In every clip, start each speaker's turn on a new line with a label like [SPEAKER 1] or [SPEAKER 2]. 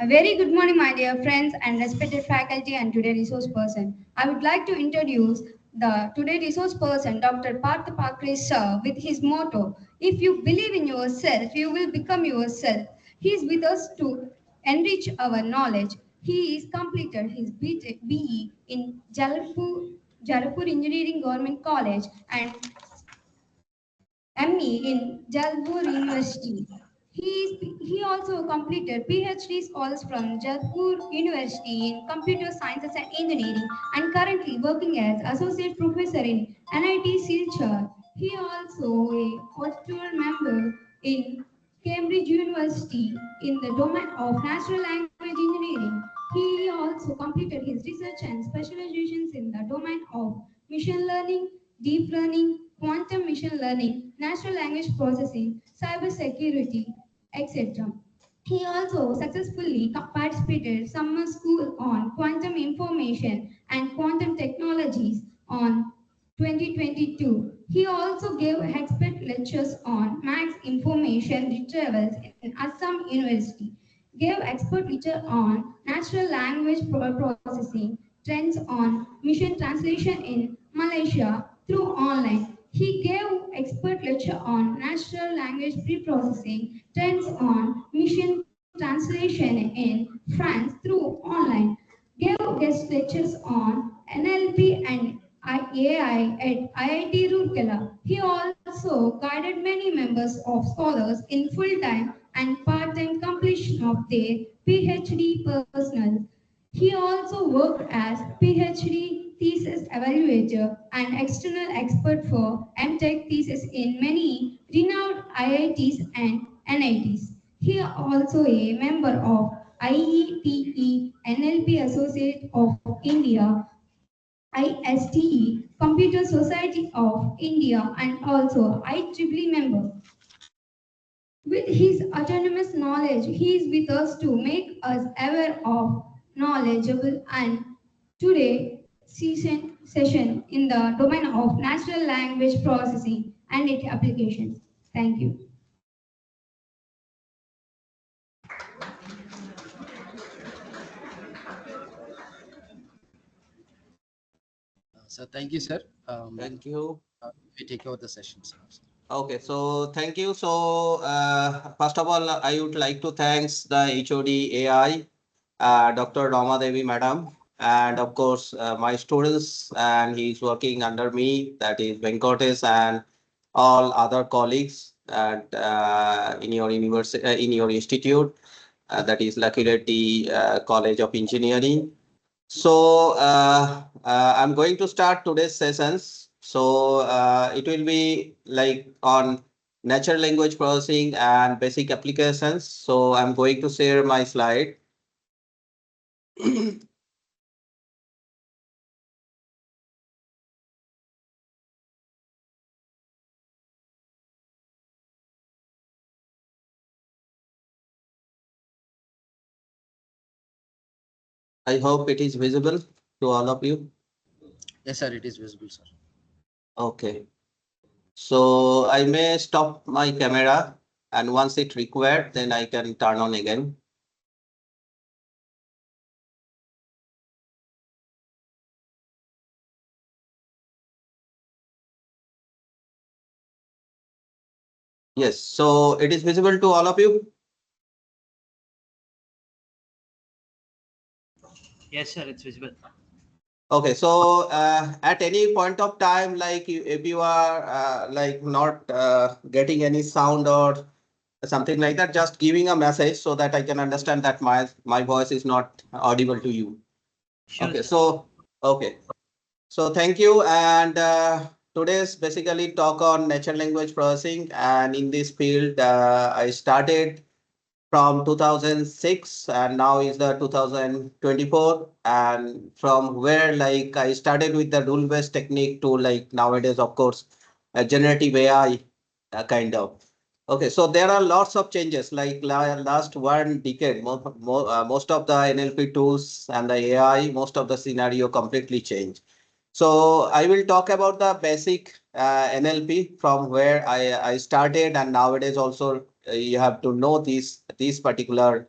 [SPEAKER 1] A very good morning, my dear friends and respected faculty and today resource person. I would like to introduce the today resource person, Dr. Parth Pakre Sir, with his motto, "If you believe in yourself, you will become yourself." He is with us to enrich our knowledge. He is completed his BE in Jalapur Engineering Government College and ME in Jalpur University. He also completed PhD scholars from Jalpur University in Computer Sciences and Engineering and currently working as Associate Professor in NIT Silchar. He also a honorary member in Cambridge University in the domain of Natural Language Engineering. He also completed his research and specializations in the domain of machine learning, deep learning, quantum machine learning, natural language processing, cyber security, etc. He also successfully participated summer school on quantum information and quantum technologies on 2022. He also gave expert lectures on max information retrievals in Assam University, gave expert lecture on natural language processing, trends on mission translation in Malaysia through online. He gave expert lecture on natural language pre-processing, trends on mission translation in France through online, gave guest lectures on NLP and AI at IIT Roorkela. He also guided many members of scholars in full-time and part-time completion of their PhD personal. He also worked as PhD thesis evaluator and external expert for MTech thesis in many renowned IITs and NITs. He also a member of IETE NLP Associate of India, ISTE Computer Society of India, and also IEEE member. With his autonomous knowledge, he is with us to make us aware of knowledgeable and today session in the domain of natural language processing and its applications. Thank you.
[SPEAKER 2] So thank you, sir.
[SPEAKER 3] Thank you.
[SPEAKER 2] We take over the session, sir.
[SPEAKER 3] Okay, so thank you. So first of all, I would like to thanks the HOD AI, Dr. Rama Devi Madam, and of course my students, and he's working under me, that is Venkatesh and all other colleagues at in your university, in your institute, that is Lucky Reddy College of Engineering. So I'm going to start today's sessions. So it will be like on natural language processing and basic applications. So I'm going to share my slide. I hope it is visible to all of you.
[SPEAKER 2] Yes, sir. It is visible, sir.
[SPEAKER 3] Okay. So I may stop my camera, and once it required, then I can turn on again. Yes, so it is visible to all of you.
[SPEAKER 4] Yes, sir, it's visible.
[SPEAKER 3] Okay, so at any point of time, like if you are like not getting any sound or something like that, just giving a message so that I can understand that my voice is not audible to you.
[SPEAKER 4] Sure,
[SPEAKER 3] Okay,
[SPEAKER 4] sir.
[SPEAKER 3] so okay, so thank you. And today's basically talk on natural language processing, and in this field, I started from 2006 and now is the 2024, and from where like I started with the rule based technique to like nowadays of course generative AI kind of. Okay, so there are lots of changes like last 1 decade, most of the NLP tools and the AI, most of the scenario completely changed. So I will talk about the basic NLP from where I started, and nowadays also you have to know these particular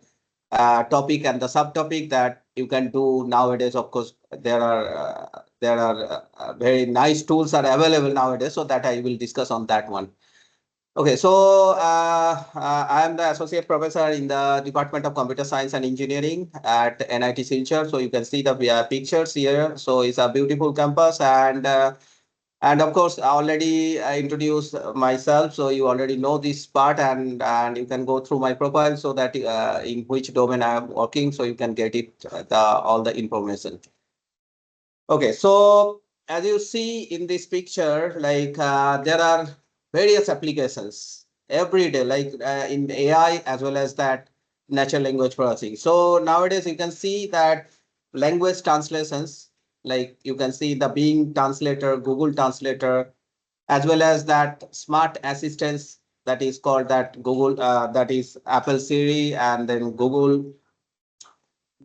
[SPEAKER 3] topic and the subtopic that you can do nowadays. Of course, there are very nice tools are available nowadays, so that I will discuss on that one. Okay, so I am the associate professor in the Department of Computer Science and Engineering at NIT Silchar. So you can see the pictures here. So it's a beautiful campus, and of course, I already introduced myself, so you already know this part, and you can go through my profile so that in which domain I am working, so you can get it all the information. Okay, so as you see in this picture, like there are various applications every day, like in AI as well as that natural language processing. So nowadays you can see that language translations, like you can see the Bing translator, Google translator, as well as that smart assistants that is called that Google, that is Apple Siri and then Google.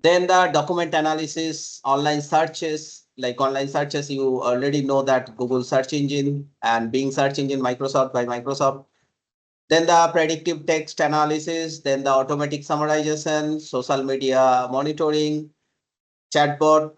[SPEAKER 3] Then the document analysis, online searches, like online searches, you already know that Google search engine and Bing search engine, Microsoft by Microsoft. Then the predictive text analysis, then the automatic summarization, social media monitoring, chatbot,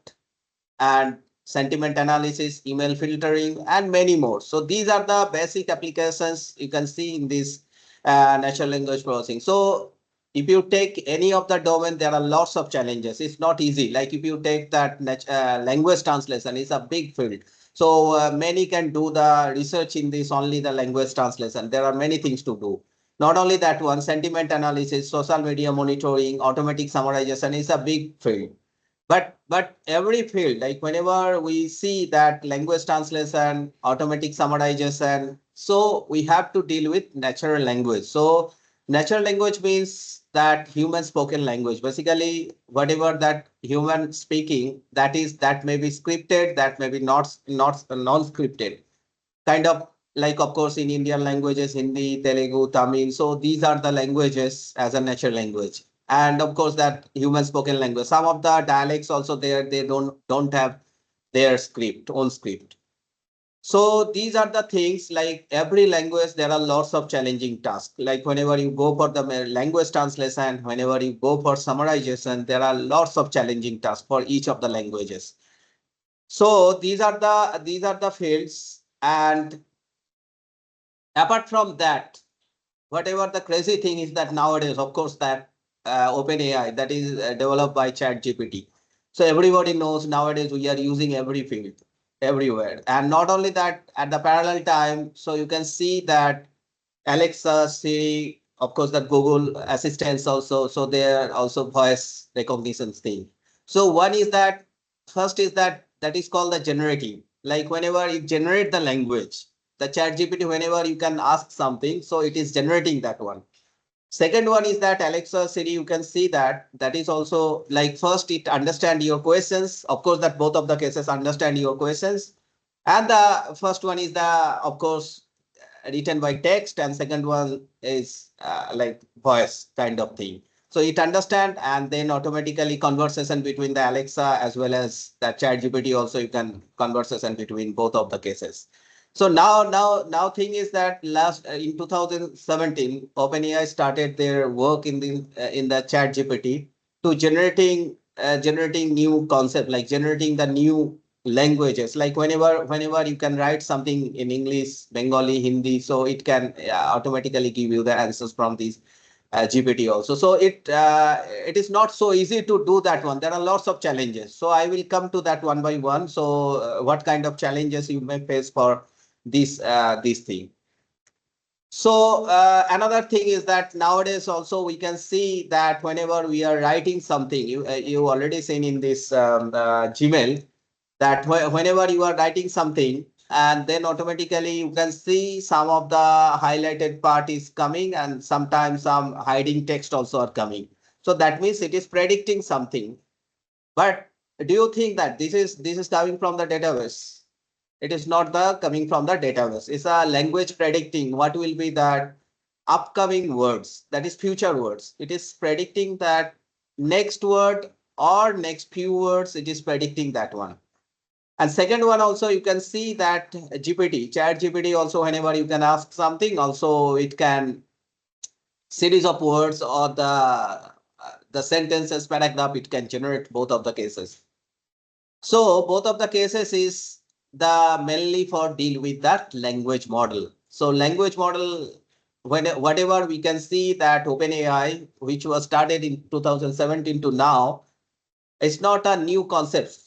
[SPEAKER 3] and sentiment analysis, email filtering, and many more. So these are the basic applications you can see in this natural language processing. So if you take any of the domain, there are lots of challenges. It's not easy. Like if you take that language translation, it's a big field. So many can do the research in this, only the language translation. There are many things to do. Not only that one, sentiment analysis, social media monitoring, automatic summarization is a big field. But every field, like whenever we see that language translation, automatic summarization, so we have to deal with natural language. So natural language means that human spoken language. Basically, whatever that human speaking, that may be scripted, that may be not non-scripted. Kind of like, of course, in Indian languages, Hindi, Telugu, Tamil. So these are the languages as a natural language. And of course, that human spoken language. Some of the dialects also there, they don't have their script, own script. So these are the things, like every language, there are lots of challenging tasks. Like whenever you go for the language translation, whenever you go for summarization, there are lots of challenging tasks for each of the languages. So these are the fields. And apart from that, whatever the crazy thing is that nowadays, of course, that OpenAI that is developed by ChatGPT. So everybody knows nowadays we are using every field, everywhere. And not only that, at the parallel time, so you can see that Alexa, Siri, of course, that Google assistants also. So they are also voice recognition thing. So one is that, first is that is called the generative. Like whenever you generate the language, the chat GPT, whenever you can ask something, so it is generating that one. Second one is that Alexa, Siri, you can see that is also like, first it understand your questions. Of course, that both of the cases understand your questions. And the first one is the, of course, written by text, and second one is like voice kind of thing. So it understand, and then automatically conversation between the Alexa as well as the chat GPT, also you can conversation between both of the cases. So now thing is that last in 2017, OpenAI started their work in the chat GPT to generating new concept, like generating the new languages. Like whenever you can write something in English, Bengali, Hindi, so it can automatically give you the answers from these GPT also. So it is not so easy to do that one. There are lots of challenges. So I will come to that one by one. So what kind of challenges you may face for this thing. So another thing is that nowadays also we can see that whenever we are writing something, you already seen in this Gmail, that whenever you are writing something, and then automatically you can see some of the highlighted part is coming, and sometimes some hiding text also are coming. So that means it is predicting something. But do you think that this is coming from the database? It is not the coming from the database. It's a language predicting what will be that upcoming words, that is future words. It is predicting that next word or next few words, it is predicting that one. And second one also, you can see that GPT, chat GPT also, whenever you can ask something, also it can series of words or the sentences, paragraph, it can generate both of the cases. So both of the cases is the mainly for deal with that language model. So language model, whatever we can see that OpenAI, which was started in 2017 to now, it's not a new concept.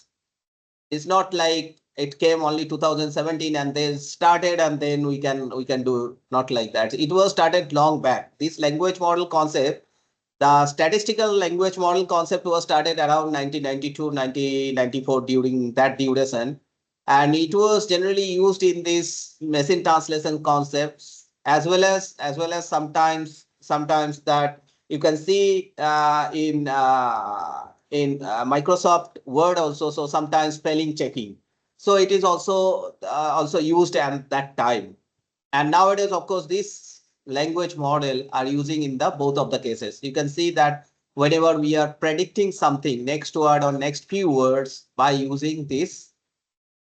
[SPEAKER 3] It's not like it came only 2017 and they started and then we can do, not like that. It was started long back. This language model concept, the statistical language model concept was started around 1992, 1994 during that duration. And it was generally used in these machine translation concepts as well as sometimes that you can see in Microsoft Word also. So sometimes spelling checking. So it is also used at that time. And nowadays, of course, this language model are using in the both of the cases. You can see that whenever we are predicting something next word or next few words by using this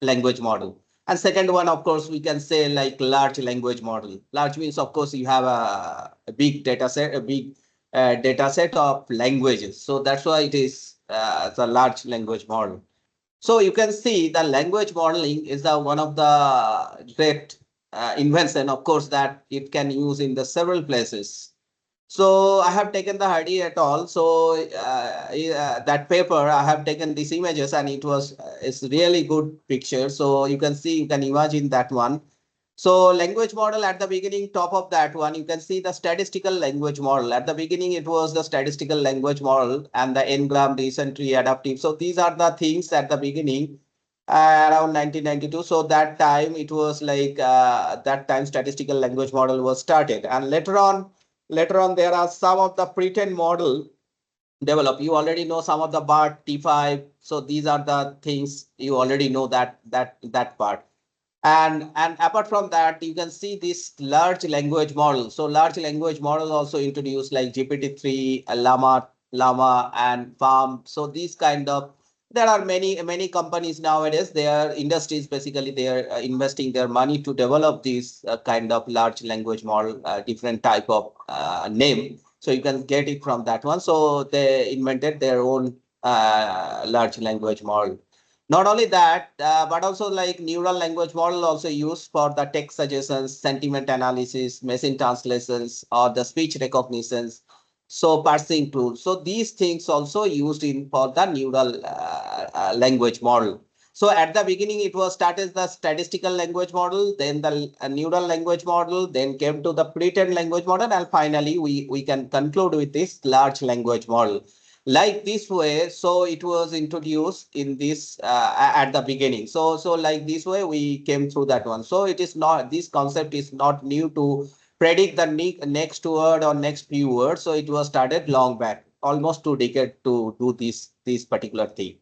[SPEAKER 3] language model. And second one, of course, we can say like large language model. Large means, of course, you have a big data set, a big data set of languages. So that's why it is the large language model. So you can see the language modeling is the one of the great invention, of course, that it can use in the several places. So I have taken the Hardy et al. So that paper, I have taken these images and it's really good picture. So you can see, you can imagine that one. So language model at the beginning, top of that one, you can see the statistical language model. At the beginning, it was the statistical language model and the n-gram, recent tree, adaptive. So these are the things at the beginning around 1992. So that time it was like that time statistical language model was started. And later on, there are some of the pretend model develop. You already know some of the BART, T5. So these are the things you already know that part. And apart from that, you can see this large language model. So large language model also introduced like GPT-3, Llama, and Farm. So these kind of, there are many companies nowadays. Their industries basically they are investing their money to develop these kind of large language model, different type of name. So you can get it from that one. So they invented their own large language model. Not only that, but also like neural language model also used for the text suggestions, sentiment analysis, machine translations, or the speech recognitions. So parsing tools. So these things also used in for the neural language model. So at the beginning, it was started the statistical language model, then the neural language model, then came to the pretend language model, and finally we can conclude with this large language model like this way. So it was introduced in this at the beginning. So like this way we came through that one. So it is not, this concept is not new to predict the next word or next few words. So it was started long back, almost 2 decades to do this particular thing.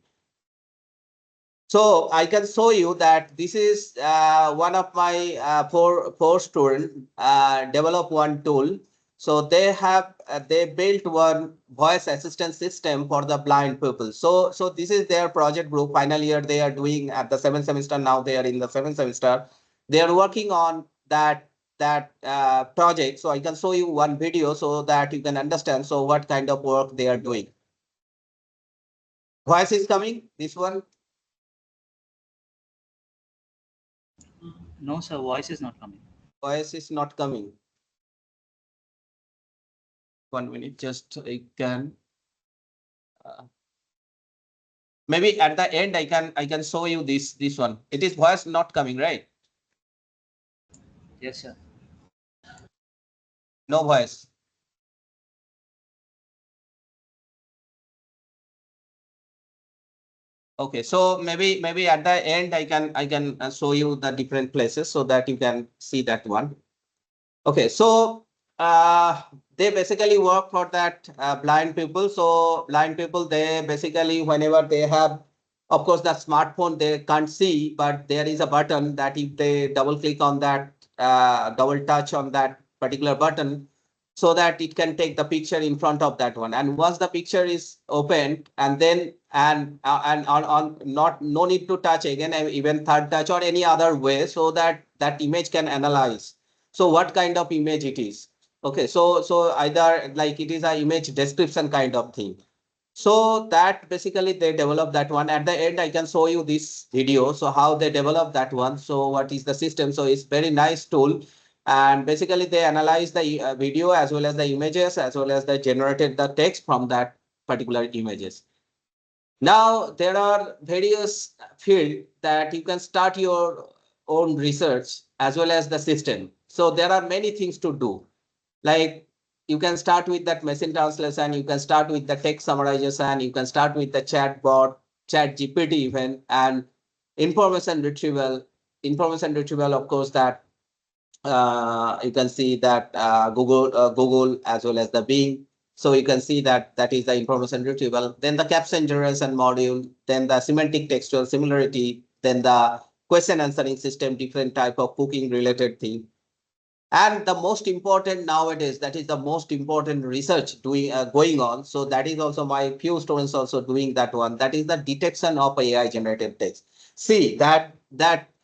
[SPEAKER 3] So I can show you that this is one of my four students develop one tool. So they built one voice assistant system for the blind people. So this is their project group. Final year they are doing at the 7th semester. Now they are in the 7th semester. They are working on that project. So I can show you one video so that you can understand. So what kind of work they are doing. Voice is coming. This one.
[SPEAKER 4] No, sir, voice is not coming.
[SPEAKER 3] Voice is not coming. 1 minute, just I can. Maybe at the end I can show you this one. It is voice not coming, right?
[SPEAKER 4] Yes, sir.
[SPEAKER 3] No voice. Okay, so maybe at the end I can show you the different places so that you can see that one. Okay, so they basically work for that blind people. So blind people, they basically whenever they have, of course, the smartphone they can't see, but there is a button that if they double click on that, double touch on that particular button, so that it can take the picture in front of that one. And once the picture is opened, and then and on not no need to touch again, even third touch or any other way, so that that image can analyze. So what kind of image it is? Okay, so either like it is a image description kind of thing. So that basically they develop that one. At the end, I can show you this video. So how they develop that one. So what is the system? So it's very nice tool. And basically they analyze the video as well as the images as well as they generated the text from that particular images. Now there are various fields that you can start your own research as well as the system. So there are many things to do. Like you can start with that machine translation, you can start with the text summarization, you can start with the chat bot, chat GPT even, and information retrieval. Information retrieval, of course, that you can see that Google as well as the Bing. So you can see that that is the information retrieval. Then the caption generation module, then the semantic textual similarity, then the question answering system, different type of cooking related thing. And the most important nowadays, that is the most important research doing going on. So that is also my few students also doing that one. That is the detection of AI generated text. See that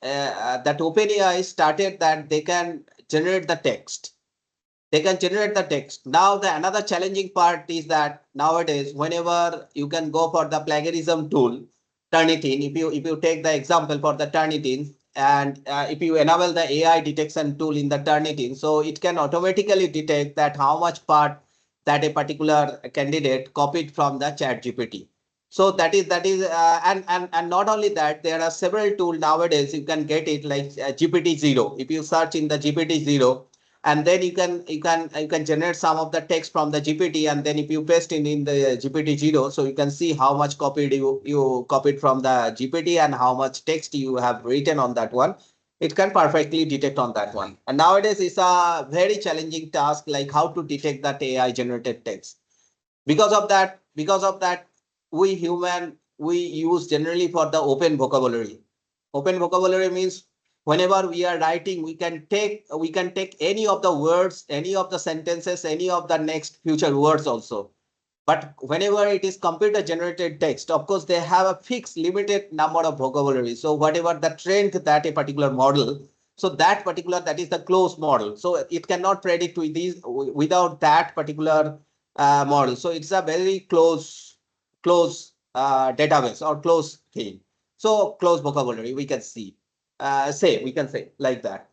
[SPEAKER 3] OpenAI started that they can generate the text. They can generate the text. Now the another challenging part is that nowadays, whenever you can go for the plagiarism tool, Turnitin, if you take the example for the Turnitin, and if you enable the AI detection tool in the Turnitin, so it can automatically detect that how much part that a particular candidate copied from the chat GPT. So and not only that, there are several tools nowadays you can get it like GPT zero. If you search in the GPT zero, and then you can generate some of the text from the GPT, and then if you paste in the GPT zero, so you can see how much copied you copied from the GPT and how much text you have written on that one. It can perfectly detect on that one. And nowadays it's a very challenging task, like how to detect that AI generated text. Because of that, we human we use generally for the open vocabulary. Open vocabulary means whenever we are writing, we can take any of the words, any of the sentences, any of the next future words also. But whenever it is computer generated text, of course, they have a fixed limited number of vocabulary. So whatever the trend that a particular model, so that is the closed model. So it cannot predict with these without that particular model. So it's a very close database or close thing. So close vocabulary we can we can say like that.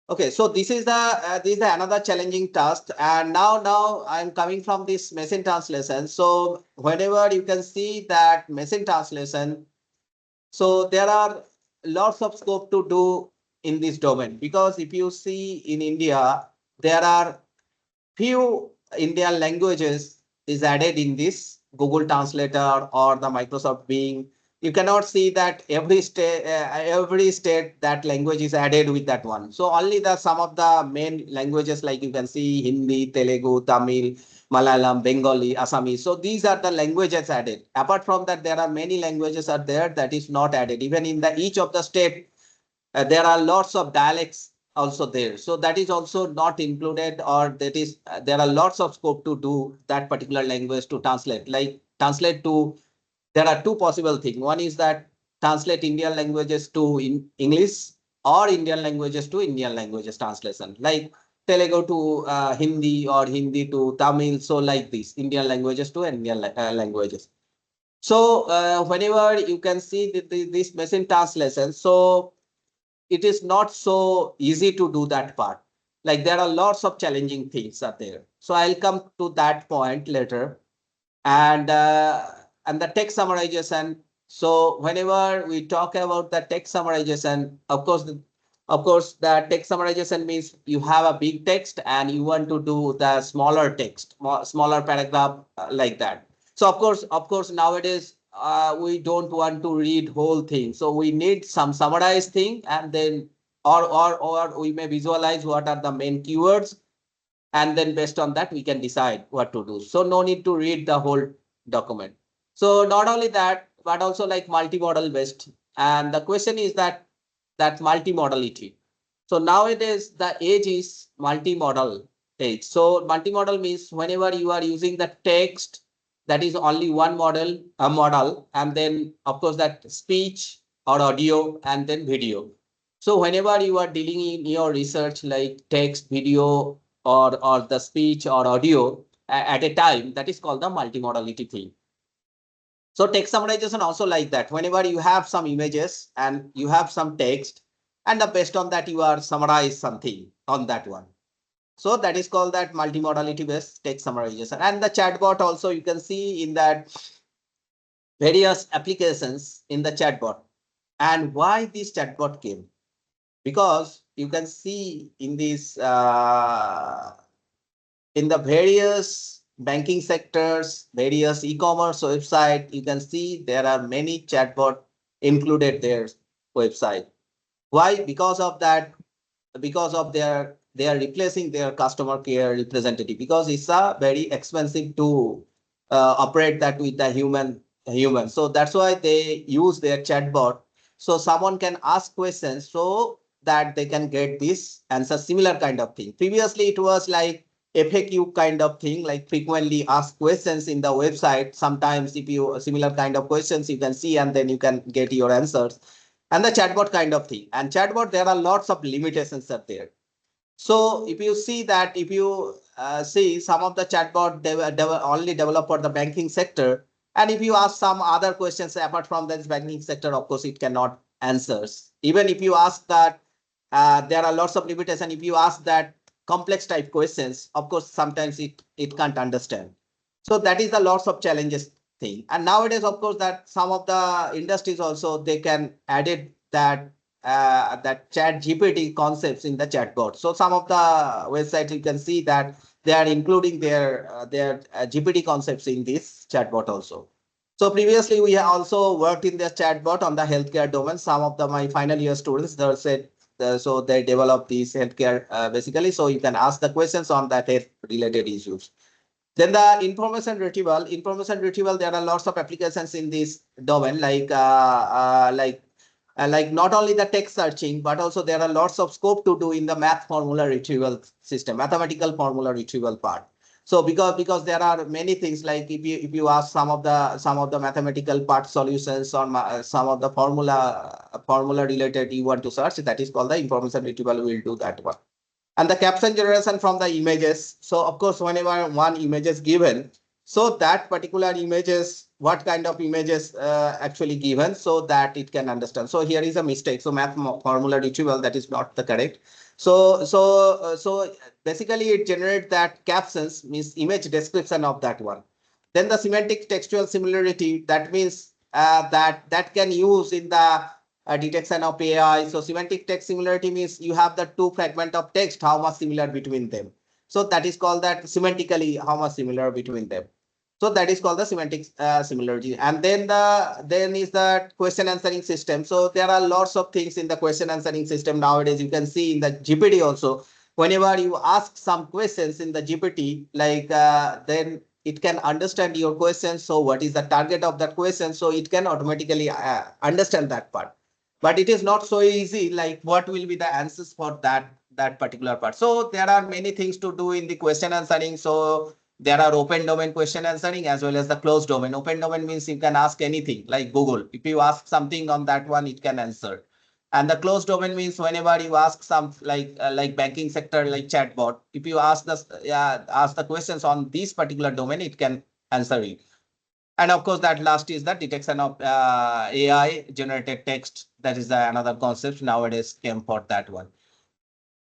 [SPEAKER 3] Okay, so this is the another challenging task, and now I'm coming from this machine translation. So whenever you can see that machine translation, so there are lots of scope to do in this domain, because if you see in India, there are few Indian languages is added in this Google Translator or the Microsoft Bing. You cannot see that every state that language is added with that one. So only the some of the main languages, like you can see Hindi, Telugu, Tamil, Malayalam, Bengali, Assamese. So these are the languages added. Apart from that, there are many languages are there that is not added. Even in the each of the state, there are lots of dialects also there. So that is also not included, or that is there are lots of scope to do that particular language to translate. Like translate to, there are two possible things. One is that translate Indian languages to English, or Indian languages to Indian languages translation, like Telugu to Hindi, or Hindi to Tamil. So like this, Indian languages to Indian languages. So whenever you can see this machine translation, so it is not so easy to do that part. Like there are lots of challenging things are there. So I'll come to that point later. And the text summarization. So whenever we talk about the text summarization, of course, the text summarization means you have a big text and you want to do the smaller text, smaller paragraph like that. So of course, nowadays we don't want to read whole thing. So we need some summarized thing, and then or we may visualize what are the main keywords, and then based on that we can decide what to do. So no need to read the whole document. So not only that, but also like multimodal based. And the question is that multimodality. So nowadays the age is multimodal age. So multimodal means whenever you are using the text, that is only one model, and then of course that speech or audio, and then video. So whenever you are dealing in your research like text, video, or the speech or audio at a time. That is called the multimodality thing. So text summarization also like that. Whenever you have some images and you have some text, and based on that you are summarize something on that one. So that is called that multimodality based text summarization. And the chatbot also you can see in that various applications in the chatbot. And why this chatbot came? Because you can see in this in the various banking sectors, various e-commerce website, you can see there are many chatbot included their website. Why? Because of that, because of they are replacing their customer care representative, because it's a very expensive to operate that with the human. So that's why they use their chatbot. So someone can ask questions so that they can get this answer, similar kind of thing. Previously, it was like FAQ kind of thing, like frequently asked questions in the website. Sometimes if you similar kind of questions you can see and then you can get your answers, and the chatbot kind of thing. And chatbot, there are lots of limitations are there. So if you see that, if you see some of the chatbot only developed for the banking sector, and if you ask some other questions apart from this banking sector, of course it cannot answers. Even if you ask that, there are lots of limitations. If you ask that complex type questions, of course sometimes it can't understand. So that is the lots of challenges thing. And nowadays, of course, that some of the industries also they can added that chat GPT concepts in the chatbot. So some of the websites you can see that they are including their GPT concepts in this chatbot also. So previously we have also worked in the chatbot on the healthcare domain. Some of the my final year students they said so they develop these healthcare basically. So you can ask the questions on that health related issues. Then the information retrieval, there are lots of applications in this domain, like not only the text searching, but also there are lots of scope to do in the math formula retrieval system, mathematical formula retrieval part. So because there are many things, like if you ask some of the mathematical part solutions on some of the formula related you want to search, that is called the information retrieval. We will do that one. And the caption generation from the images. So of course, whenever one image is given, so that particular images, what kind of images actually given, so that it can understand. So here is a mistake. So math formula retrieval, that is not the correct. So basically it generates that captions means image description of that one. Then the semantic textual similarity, that means that can use in the detection of AI. So semantic text similarity means you have the two fragment of text, how much similar between them. So that is called that semantically how much similar between them. So that is called the semantic similarity. And then is the question answering system. So there are lots of things in the question answering system nowadays. You can see in the GPT also. Whenever you ask some questions in the GPT, like then it can understand your question. So what is the target of that question? So it can automatically understand that part. But it is not so easy, like what will be the answers for that particular part. So there are many things to do in the question answering. So there are open domain question answering as well as the closed domain. Open domain means you can ask anything like Google. If you ask something on that one, it can answer. And the closed domain means whenever you ask some like banking sector, like chatbot, if you ask the questions on this particular domain, it can answer it. And of course, that last is the detection of AI generated text. That is another concept nowadays came for that one.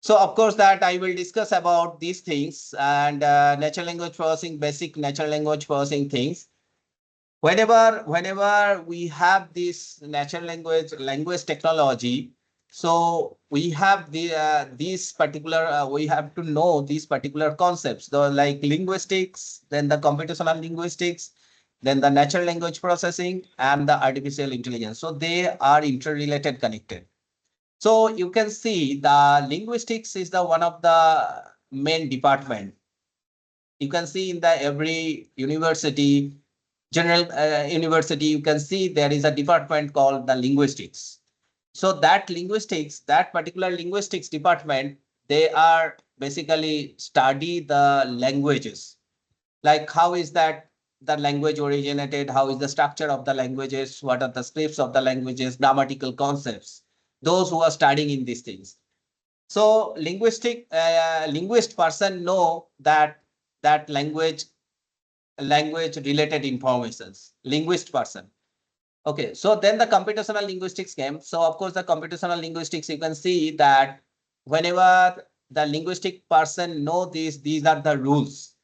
[SPEAKER 3] So of course that I will discuss about these things and natural language processing, basic natural language processing things. Whenever we have this natural language technology, so we have these particular we have to know these particular concepts, the like linguistics, then the computational linguistics, then the natural language processing and the artificial intelligence. So they are interrelated, connected. So you can see the linguistics is the one of the main department. You can see in the every university, general university, you can see there is a department called the linguistics. So that particular linguistics department, they are basically study the languages, like how is that the language originated, how is the structure of the languages, what are the scripts of the languages, grammatical concepts, those who are studying in these things. So linguist person know that language related informations, linguist person. Okay, so then the computational linguistics came. So of course the computational linguistics, you can see that whenever the linguistic person know these are the rules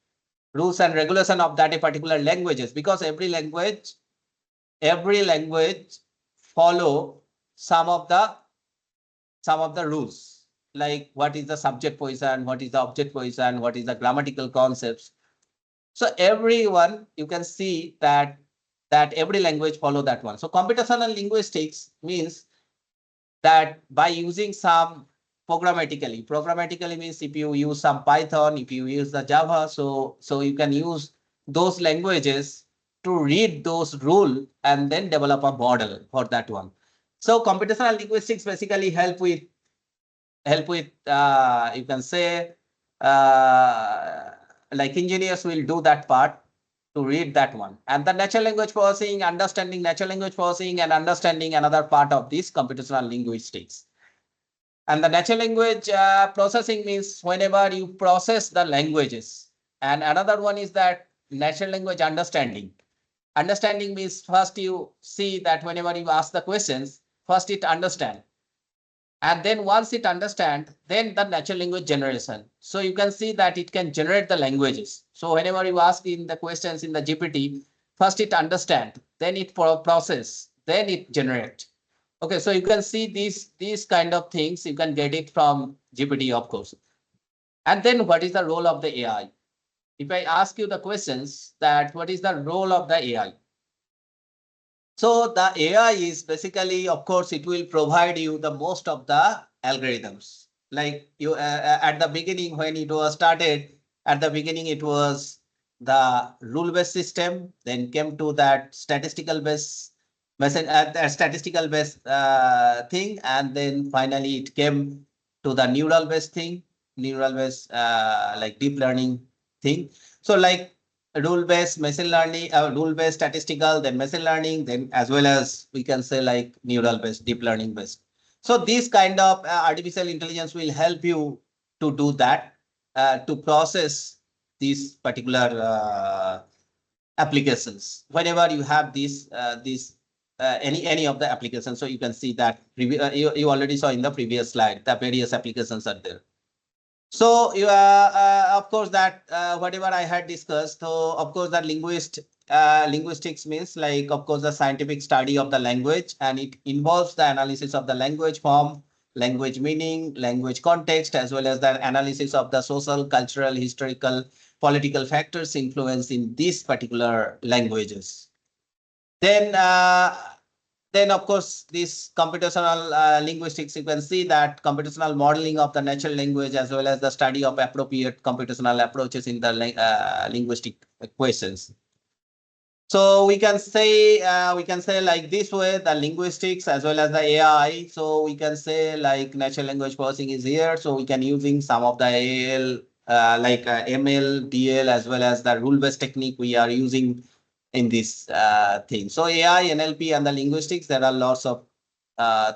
[SPEAKER 3] and regulation of that a particular languages, because every language follow some of the rules, like what is the subject position, what is the object position, what is the grammatical concepts. So everyone, you can see that every language follow that one. So computational linguistics means that by using some programmatically means if you use some Python, if you use the Java, so you can use those languages to read those rule and then develop a model for that one. So computational linguistics basically help with you can say like engineers will do that part to read that one, and the natural language processing, understanding natural language processing and understanding another part of this computational linguistics. And the natural language processing means whenever you process the languages, and another one is that natural language understanding means first you see that whenever you ask the questions, first it understand, and then once it understand, then the natural language generation. So you can see that it can generate the languages. So whenever you ask in the questions in the GPT, first it understand, then it process, then it generate. Okay, so you can see these kind of things you can get it from GPT, of course. And then what is the role of the AI? If I ask you the questions that what is the role of the AI? So the AI is basically, of course, it will provide you the most of the algorithms. Like you at the beginning when it was started, at the beginning it was the rule-based system, then came to that statistical based message, statistical based thing, and then finally it came to the neural based thing, neural based like deep learning thing. So like rule-based machine learning, rule-based statistical, then machine learning, then as well as we can say like neural-based, deep learning-based. So this kind of artificial intelligence will help you to do that, to process these particular applications. Whenever you have these any of the applications, so you can see that you already saw in the previous slide, the various applications are there. So you of course that whatever I had discussed, so of course that linguistics means like of course the scientific study of the language, and it involves the analysis of the language form, language meaning, language context, as well as the analysis of the social, cultural, historical, political factors influence in these particular languages. Then of course, this computational linguistics, you can see that computational modeling of the natural language as well as the study of appropriate computational approaches in the linguistic equations. So we can say like this way, the linguistics as well as the AI. So we can say like natural language processing is here. So we can using some of the AL like ML, DL as well as the rule-based technique we are using in this thing. So AI, NLP, and the linguistics, there are lots of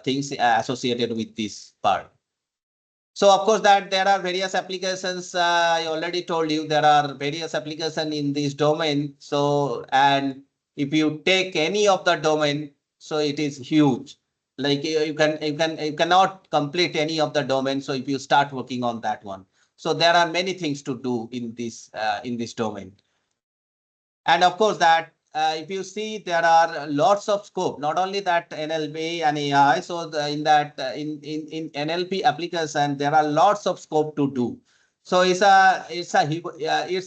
[SPEAKER 3] things associated with this part. So of course that there are various applications. I already told you there are various applications in this domain. So and if you take any of the domain, so it is huge. Like you cannot complete any of the domain. So if you start working on that one, so there are many things to do in this domain. And of course that if you see there are lots of scope, not only that NLP and AI. So in that in NLP application, there are lots of scope to do. So it's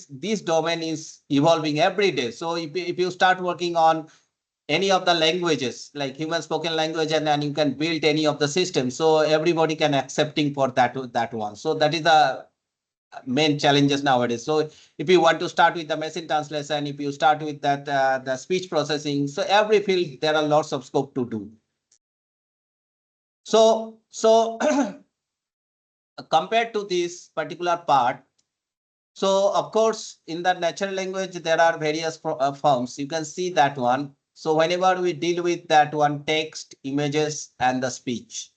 [SPEAKER 3] this domain is evolving every day. So if you start working on any of the languages like human spoken language, and then you can build any of the systems, so everybody can accepting for that one. So that is the main challenges nowadays. So if you want to start with the machine translation, if you start with that the speech processing, so every field there are lots of scope to do. So compared to this particular part, so of course in the natural language there are various forms. You can see that one. So whenever we deal with that one, text, images, and the speech.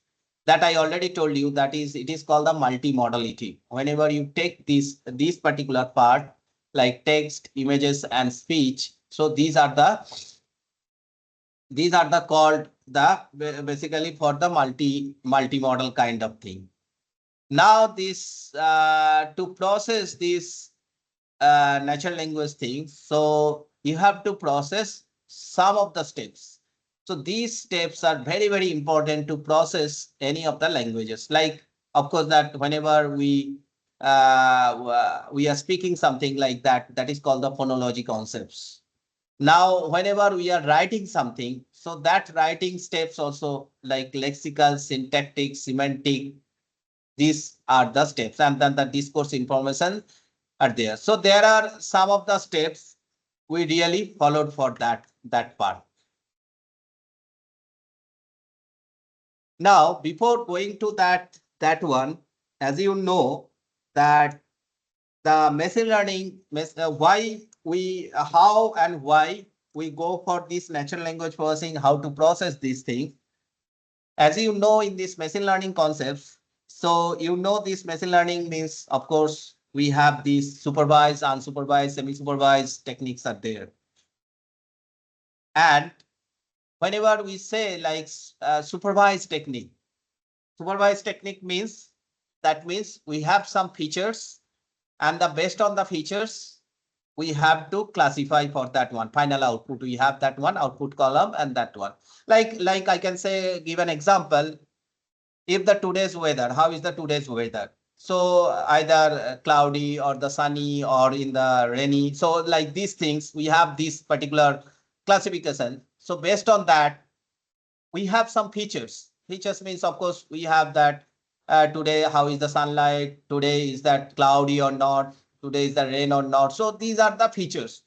[SPEAKER 3] that I already told you, that is, it is called the multimodality. Whenever you take these particular part like text, images, and speech, so these are the called the basically for the multimodal kind of thing. Now this to process this natural language things, so you have to process some of the steps. So these steps are very, very important to process any of the languages. Like, of course, that whenever we are speaking something like that, that is called the phonology concepts. Now, whenever we are writing something, so that writing steps also like lexical, syntactic, semantic, these are the steps, and then the discourse information are there. So there are some of the steps we really followed for that part. Now, before going to that one, as you know, that the machine learning, how and why we go for this natural language processing, how to process these things. As you know, in this machine learning concepts, so you know this machine learning means, of course, we have these supervised, unsupervised, semi-supervised techniques are there. And whenever we say like supervised technique means, that means we have some features, and based on the features, we have to classify for that one final output. We have that one output column and that one. Like I can say, give an example. If the today's weather, how is the today's weather? So either cloudy or the sunny or in the rainy. So like these things, we have this particular classification. So based on that, we have some features. Features means, of course, we have that today, how is the sunlight? Today, is that cloudy or not? Today, is the rain or not? So these are the features.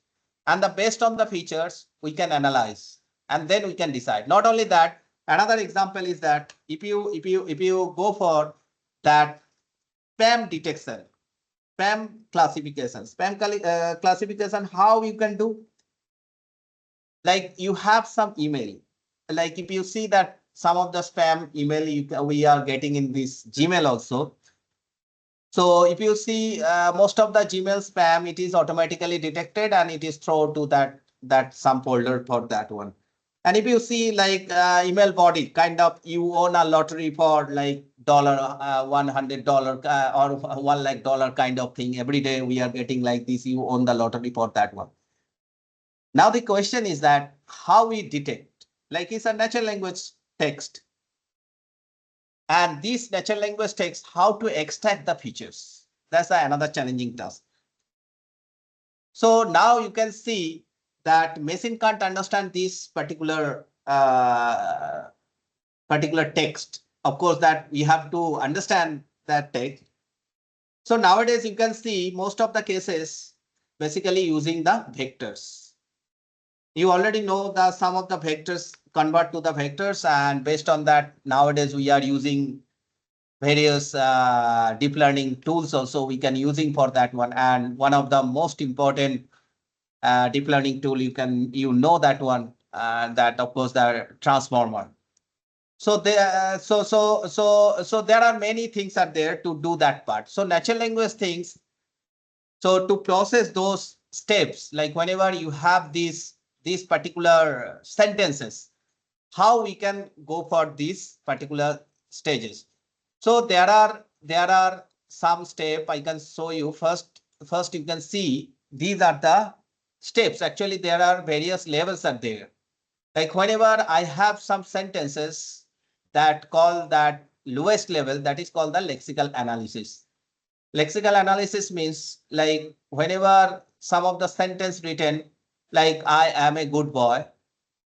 [SPEAKER 3] And based on the features, we can analyze, and then we can decide. Not only that, another example is that if you go for that spam detection, spam classification, classification, how you can do? Like you have some email, like if you see that some of the spam email we are getting in this Gmail also. So if you see most of the Gmail spam, it is automatically detected and it is thrown to that some folder for that one. And if you see like email body, kind of you own a lottery for like $100 or $1 lakh kind of thing. Every day we are getting like this, you own the lottery for that one. Now the question is that how we detect, like it's a natural language text. And this natural language text, how to extract the features. That's another challenging task. So now you can see that machine can't understand this particular text. Of course, that we have to understand that text. So nowadays you can see most of the cases basically using the vectors. You already know that some of the vectors convert to the vectors, and based on that, nowadays we are using various deep learning tools also we can using for that one. And one of the most important deep learning tool, you know that one, that of course the transformer. So there so there are many things are there to do that part. So natural language things, so to process those steps, like whenever you have these particular sentences, how we can go for these particular stages. So there are some step I can show you. First you can see these are the steps. Actually, there are various levels are there. Like whenever I have some sentences that call that lowest level, that is called the lexical analysis. Lexical analysis means like whenever some of the sentence written like I am a good boy.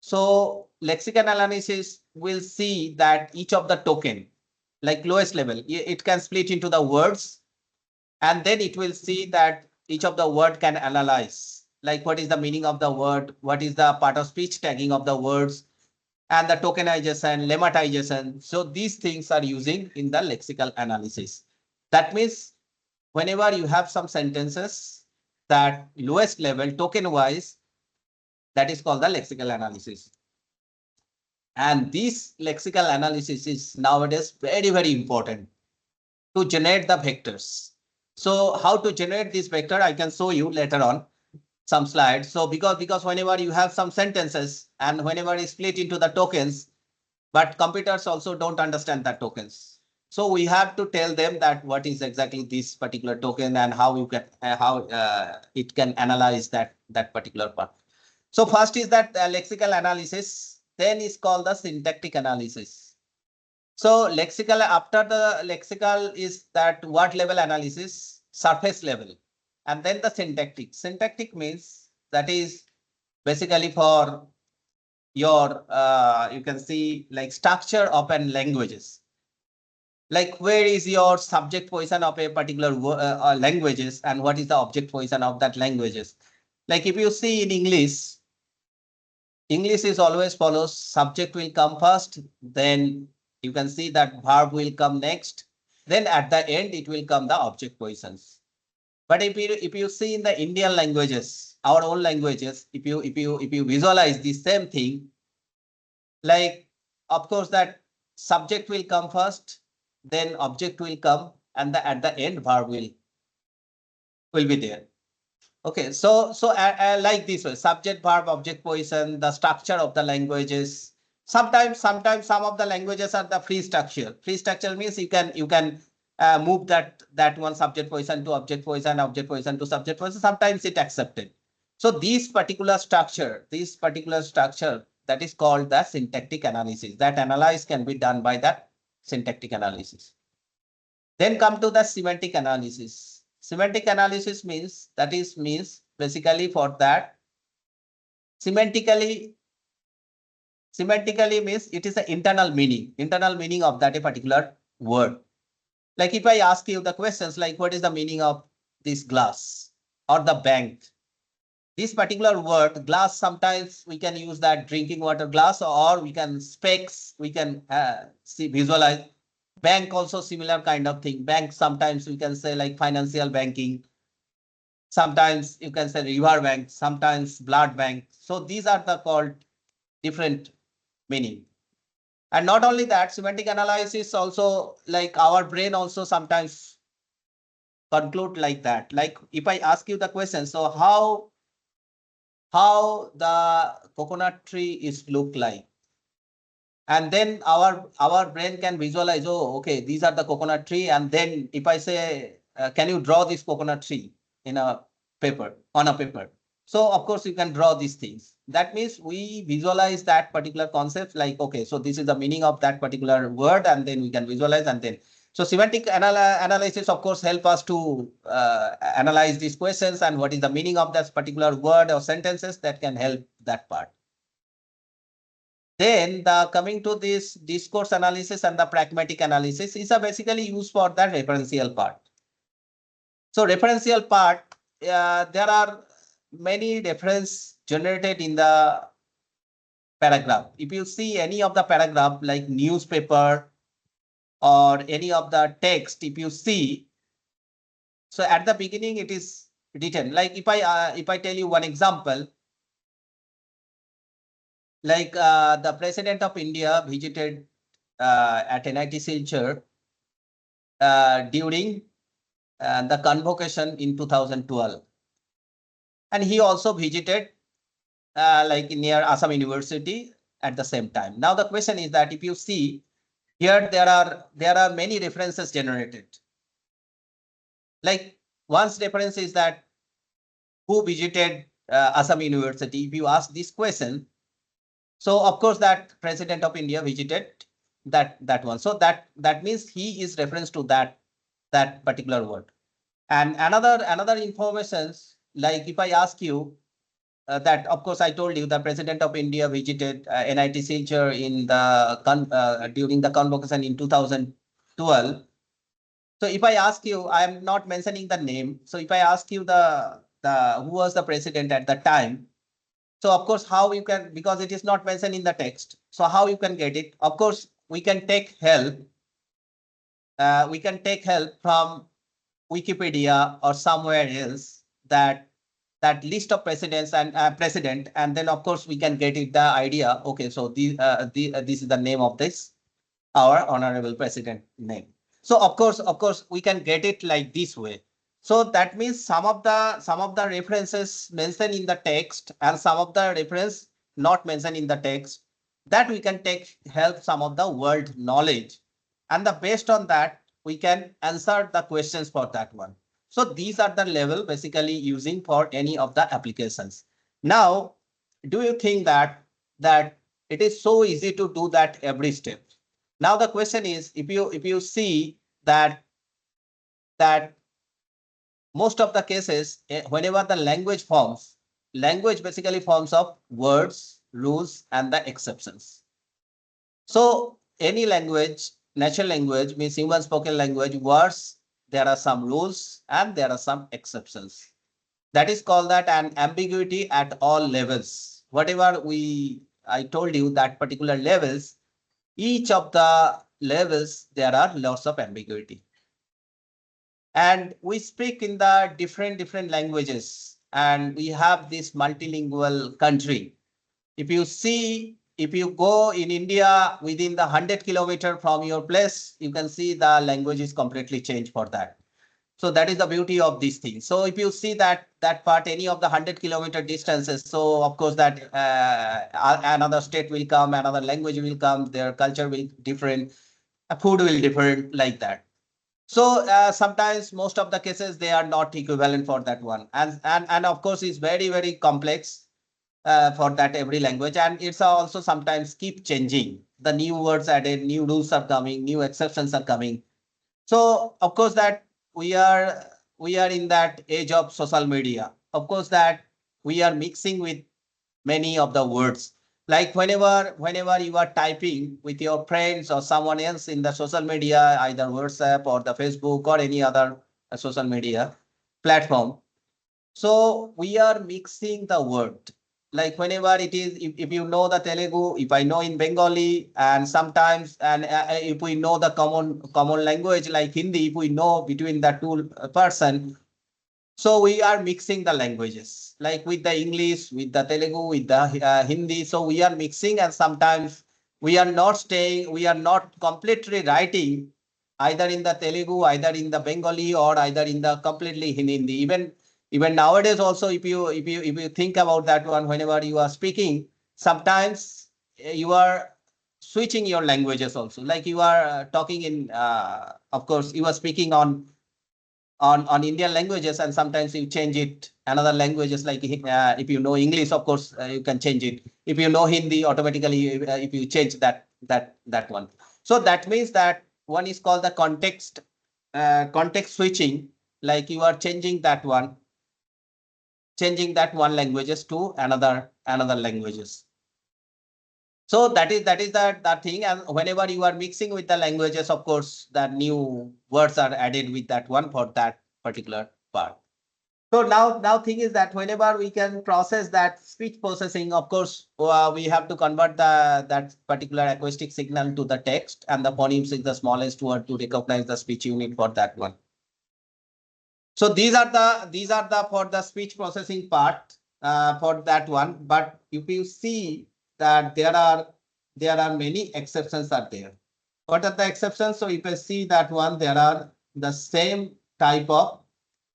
[SPEAKER 3] So lexical analysis will see that each of the token, like lowest level, it can split into the words, and then it will see that each of the word can analyze, like what is the meaning of the word, what is the part of speech tagging of the words, and the tokenization, lemmatization. So these things are using in the lexical analysis. That means whenever you have some sentences that lowest level token wise, that is called the lexical analysis. And this lexical analysis is nowadays very, very important to generate the vectors. So how to generate this vector, I can show you later on some slides. So because whenever you have some sentences and whenever it's split into the tokens, but computers also don't understand the tokens. So we have to tell them that what is exactly this particular token and how you can how it can analyze that particular part. So first is that lexical analysis, then is called the syntactic analysis. So lexical, after the lexical is that word level analysis, surface level, and then the syntactic. Syntactic means that is basically for your you can see like structure of an languages. Like where is your subject position of a particular languages and what is the object position of that languages. Like if you see in English is always follows subject will come first, then you can see that verb will come next, then at the end it will come the object positions. But if you see in the Indian languages, our own languages, if you visualize the same thing, like of course that subject will come first, then object will come, and at the end verb will be there. Okay, so like this way, subject, verb, object, position, the structure of the languages. Sometimes some of the languages are the free structure. Free structure means you can move that one subject position to object position to subject position. Sometimes it accepted. So this particular structure, that is called the syntactic analysis. That analysis can be done by that syntactic analysis. Then come to the semantic analysis. Semantic analysis means basically for that semantically means it is the internal meaning of that a particular word. Like if I ask you the questions like what is the meaning of this glass or the bank, this particular word glass, sometimes we can use that drinking water glass, or we can specs, we can see visualize. Bank also similar kind of thing. Bank, sometimes we can say like financial banking. Sometimes you can say river bank, sometimes blood bank. So these are the called different meaning. And not only that, semantic analysis also, like our brain also sometimes conclude like that. Like if I ask you the question, so how the coconut tree is look like? And then our brain can visualize, oh, okay, these are the coconut tree. And then if I say, can you draw this coconut tree in a paper, on a paper? So of course you can draw these things. That means we visualize that particular concept like, okay, so this is the meaning of that particular word, and then we can visualize. And then so semantic analysis of course help us to analyze these questions and what is the meaning of that particular word or sentences, that can help that part. Then the coming to this discourse analysis and the pragmatic analysis is basically used for the referential part. So referential part, there are many reference generated in the paragraph. If you see any of the paragraph like newspaper or any of the text, if you see, so at the beginning it is written. Like if I tell you one example, like the President of India visited at NIT Silchar during the convocation in 2012. And he also visited like near Assam University at the same time. Now the question is that if you see here, there are many references generated. Like one's reference is that who visited Assam University. If you ask this question, so of course that President of India visited that one. So that means he is reference to that particular word. And another informations, like if I ask you that, of course I told you the President of India visited NIT Silchar in the during the convocation in 2012. So if I ask you, I am not mentioning the name. So if I ask you the who was the president at the time, so of course how you can, because it is not mentioned in the text. So how you can get it? Of course we can take help. We can take help from Wikipedia or somewhere else, that that list of precedents and precedent, and then of course we can get it the idea. Okay, so this is the name of this our honorable president name. So of course, we can get it like this way. So that means some of the references mentioned in the text and some of the reference not mentioned in the text, that we can take help some of the world knowledge, and the based on that we can answer the questions for that one. So these are the level basically using for any of the applications. Now, do you think that it is so easy to do that every step? Now the question is, if you see that most of the cases, whenever the language forms, language basically forms of words, rules, and the exceptions. So any language, natural language means human spoken language, words, there are some rules and there are some exceptions. That is called that an ambiguity at all levels. Whatever I told you that particular levels, each of the levels, there are lots of ambiguity. And we speak in the different languages, and we have this multilingual country. If you see, if you go in India within the 100 kilometer from your place, you can see the language is completely changed for that. So that is the beauty of this thing. So if you see that part, any of the 100 kilometer distances, so of course that another state will come, another language will come, their culture will different, food will different, like that. So sometimes most of the cases they are not equivalent for that one, and of course it's very complex for that every language, and it's also sometimes keep changing. The new words added, new rules are coming, new exceptions are coming. So of course that we are in that age of social media. Of course that we are mixing with many of the words. Like whenever you are typing with your friends or someone else in the social media, either WhatsApp or the Facebook or any other social media platform. So we are mixing the word. Like whenever it is, if you know the Telugu, if I know in Bengali, and sometimes, and if we know the common language like Hindi, if we know between the two person, so we are mixing the languages, like with the English, with the Telugu, with the Hindi. So we are mixing, and sometimes we are not completely writing either in the Telugu, either in the Bengali, or either in the completely in Hindi. Even nowadays also, if you think about that one, whenever you are speaking, sometimes you are switching your languages also. Like you are talking in, of course, you are speaking on Indian languages, and sometimes you change it another languages, like if you know English, of course you can change it. If you know Hindi, automatically if you change that one. So that means that one is called the context switching, like you are changing that one languages to another languages. So that is that thing. And whenever you are mixing with the languages, of course, the new words are added with that one for that particular part. So now thing is that whenever we can process that speech processing, of course, we have to convert that particular acoustic signal to the text, and the phonemes is the smallest word to recognize the speech unit for that one. So these are the for the speech processing part for that one. But if you see that there are many exceptions are there. What are the exceptions? So if you see that one, there are the same type of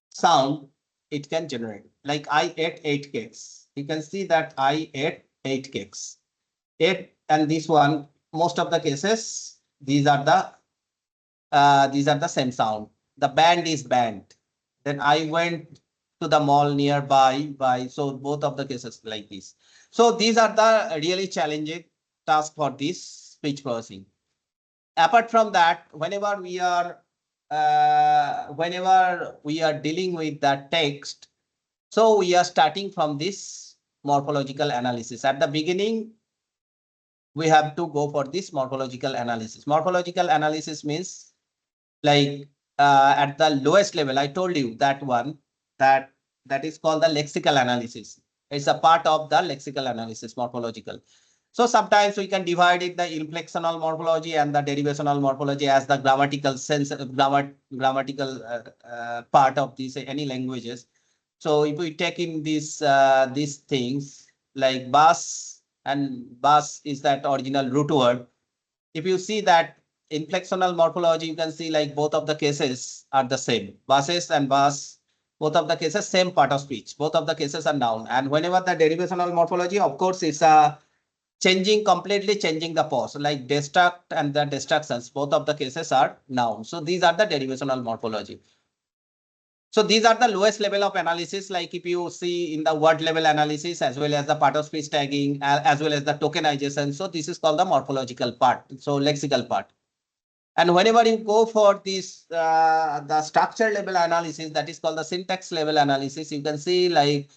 [SPEAKER 3] sound it can generate. Like I ate 8 cakes. You can see that I ate 8 cakes. 8, and this one, most of the cases, these are the same sound. The band is band. Then I went to the mall nearby. So both of the cases like this. So these are the really challenging task for this speech processing. Apart from that, whenever we are dealing with that text, so we are starting from this morphological analysis. At the beginning, we have to go for this morphological analysis. Morphological analysis means like at the lowest level, I told you that one, that is called the lexical analysis. It's a part of the lexical analysis, morphological. So sometimes we can divide it the inflectional morphology and the derivational morphology as the grammatical sense, grammatical part of these any languages. So if we take in these things like bus, and bus is that original root word. If you see that inflectional morphology, you can see like both of the cases are the same. Buses and bus, both of the cases, same part of speech. Both of the cases are noun. And whenever the derivational morphology, of course, is completely changing the pause, like destruct and the destructions, both of the cases are noun. So these are the derivational morphology. So these are the lowest level of analysis. Like if you see in the word level analysis, as well as the part of speech tagging, as well as the tokenization. So this is called the morphological part. So lexical part. And whenever you go for this, the structure level analysis, that is called the syntax level analysis, you can see like,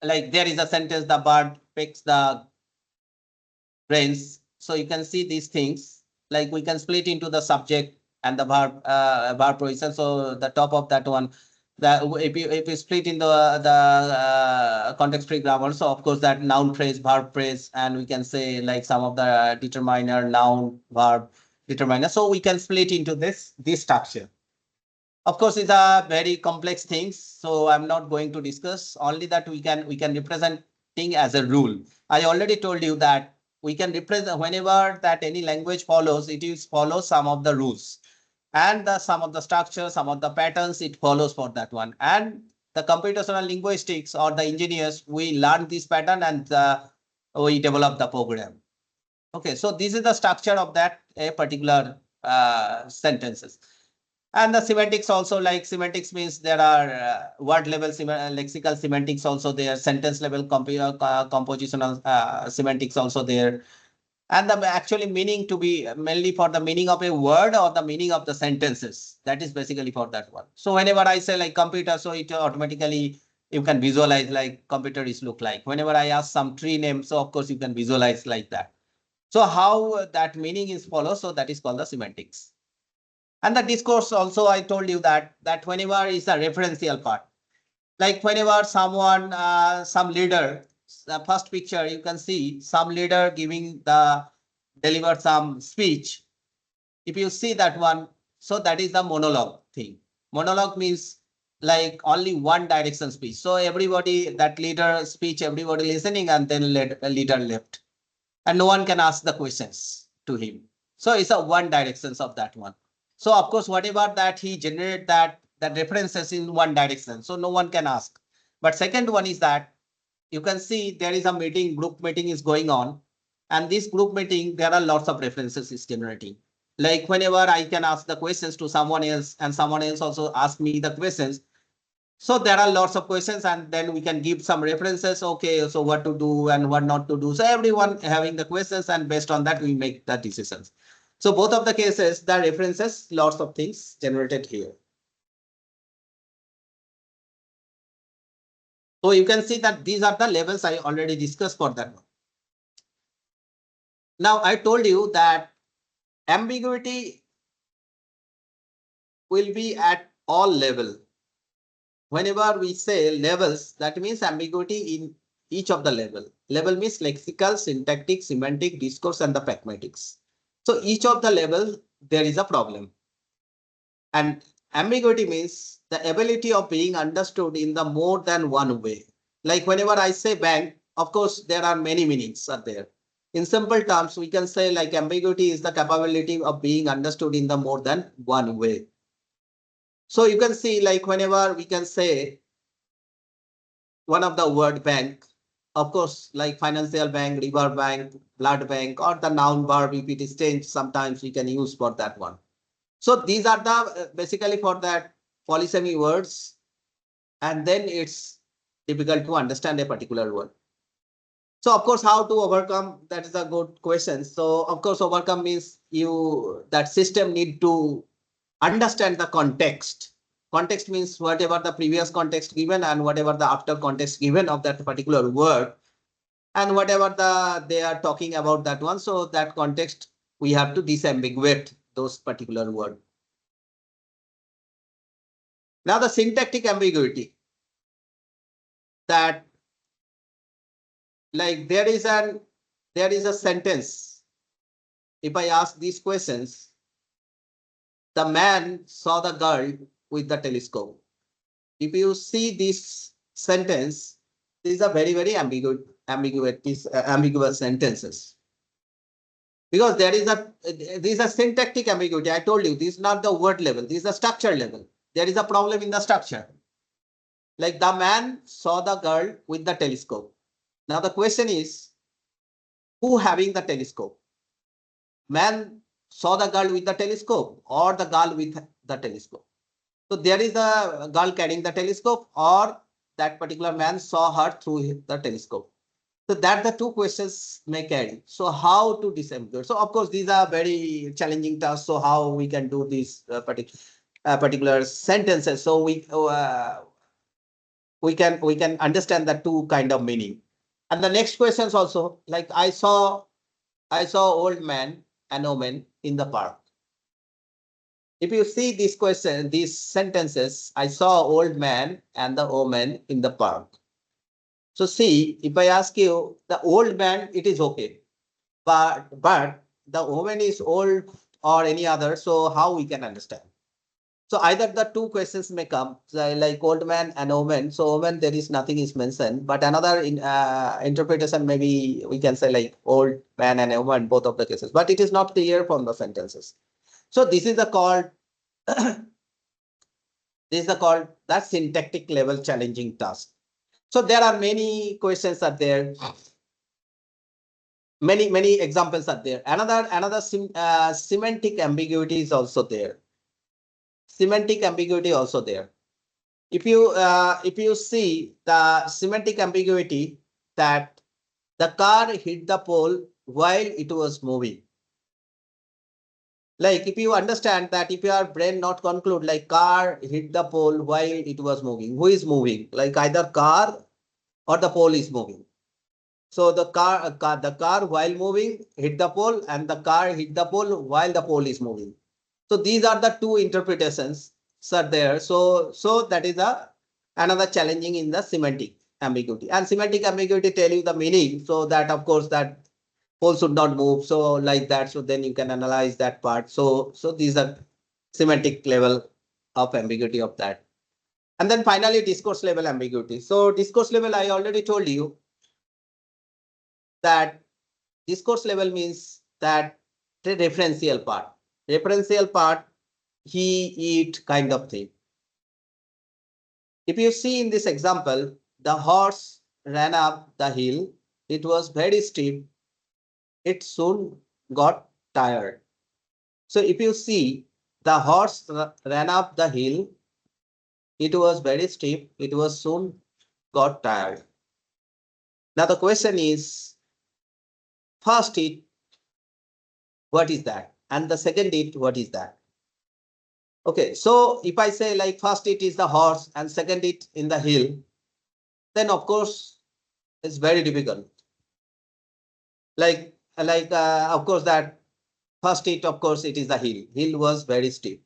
[SPEAKER 3] like there is a sentence, the bird picks the brains. So you can see these things, like we can split into the subject and the verb position. So the top of that one, that if you split in the context free grammar, so of course that noun phrase, verb phrase, and we can say like some of the determiner, noun, verb, determiner. So we can split into this structure. Of course, it's a very complex things, so I'm not going to discuss. Only that we can represent thing as a rule. I already told you that we can represent whenever that any language follows, it is follow some of the rules, and some of the structure, some of the patterns it follows for that one. And the computational linguistics or the engineers, we learn this pattern, and we develop the program. Okay, so this is the structure of that a particular sentences. And the semantics also, like semantics means there are word level lexical semantics also there, sentence level compositional semantics also there, and the actually meaning to be mainly for the meaning of a word or the meaning of the sentences. That is basically for that one. So whenever I say like computer, so it automatically you can visualize like computer is look like. Whenever I ask some tree name, so of course you can visualize like that. So how that meaning is followed, so that is called the semantics. And the discourse also, I told you that whenever is the referential part, like whenever someone, some leader, the first picture you can see some leader giving deliver some speech. If you see that one, so that is the monologue thing. Monologue means like only one direction speech. So everybody, that leader speech, everybody listening, and then leader left, and no one can ask the questions to him. So it's a one directions of that one. So of course, whatever that he generate that references in one direction, so no one can ask. But second one is that you can see there is a meeting, group meeting is going on, and this group meeting there are lots of references is generating. Like whenever I can ask the questions to someone else, and someone else also ask me the questions, so there are lots of questions, and then we can give some references. Okay, so what to do and what not to do. So everyone having the questions, and based on that, we make the decisions. So both of the cases, the references, lots of things generated here. So you can see that these are the levels I already discussed for that one. Now I told you that ambiguity will be at all level. Whenever we say levels, that means ambiguity in each of the level. Level means lexical, syntactic, semantic, discourse, and the pragmatics. So each of the level, there is a problem. And ambiguity means the ability of being understood in the more than one way. Like whenever I say bank, of course, there are many meanings are there. In simple terms, we can say like ambiguity is the capability of being understood in the more than one way. So you can see like whenever we can say one of the word bank, of course, like financial bank, river bank, blood bank, or the noun verb, if it is changed, sometimes we can use for that one. So these are the basically for that polysemy words, and then it's difficult to understand a particular word. So of course, how to overcome, that is a good question. So of course, overcome means that system need to understand the context. Context means whatever the previous context given and whatever the after context given of that particular word, and whatever they are talking about that one. So that context, we have to disambiguate those particular word. Now the syntactic ambiguity, that like there is a sentence. If I ask these questions, the man saw the girl with the telescope. if you see this sentence, these are very, very ambiguous sentences. Because there is these are syntactic ambiguity. I told you, this is not the word level, this is the structure level. There is a problem in the structure. Like the man saw the girl with the telescope. Now the question is, who having the telescope? Man saw the girl with the telescope or the girl with the telescope? So there is a girl carrying the telescope or that particular man saw her through the telescope. So that the two questions may carry. So how to disambiguate? So of course, these are very challenging tasks. So how we can do these particular sentences? So we can understand the two kind of meaning. And the next questions also, like I saw old man and woman in the park. If you see this question, these sentences, I saw old man and the woman in the park. So see, if I ask you the old man, it is okay. But the woman is old or any other, so how we can understand? So either the two questions may come, like old man and woman. So woman, there is nothing is mentioned, but another interpretation maybe we can say like old man and woman, both of the cases, but it is not clear from the sentences. So this is the called that syntactic level challenging task. So there are many questions are there. Many examples are there. Another semantic ambiguity is also there. Semantic ambiguity also there. If you see the semantic ambiguity, that the car hit the pole while it was moving. Like if you understand that, if your brain not conclude like car hit the pole while it was moving, who is moving? Like either car or the pole is moving. So the car while moving hit the pole, and the car hit the pole while the pole is moving. So these are the two interpretations are there. So that is another challenging in the semantic ambiguity. And semantic ambiguity tell you the meaning. So that of course that pole should not move. So like that. So then you can analyze that part. So these are semantic level of ambiguity of that. And then finally discourse level ambiguity. So discourse level, I already told you that discourse level means that the referential part. Referential part, he, it kind of thing. If you see in this example, the horse ran up the hill. It was very steep. It soon got tired. So if you see, the horse ran up the hill. It was very steep. It was soon got tired. Now the question is, first it, what is that? And the second it, what is that? Okay, so if I say like first it is the horse and second it in the hill, then of course it's very difficult. Like of course that first it, of course it is the hill. Hill was very steep.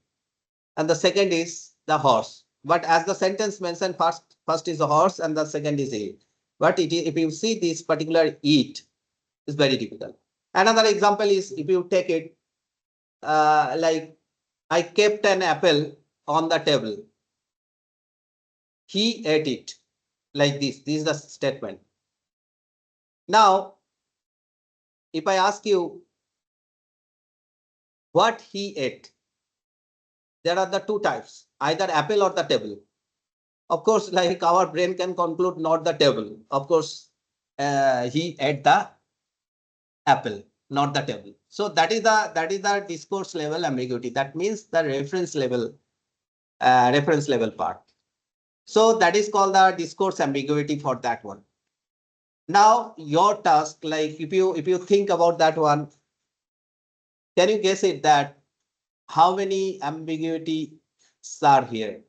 [SPEAKER 3] And the second is the horse. But as the sentence mentioned, first is the horse and the second is hill. But it is, if you see this particular it, is very difficult. Another example is if you take it like I kept an apple on the table. He ate it. Like this. This is the statement. Now, if I ask you what he ate, there are the two types, either apple or the table. Of course, like our brain can conclude not the table. Of course, he ate the apple, not the table. So that is the discourse level ambiguity. That means the reference level part. So that is called the discourse ambiguity for that one. Now your task, like if you think about that one, can you guess it that how many ambiguities are here?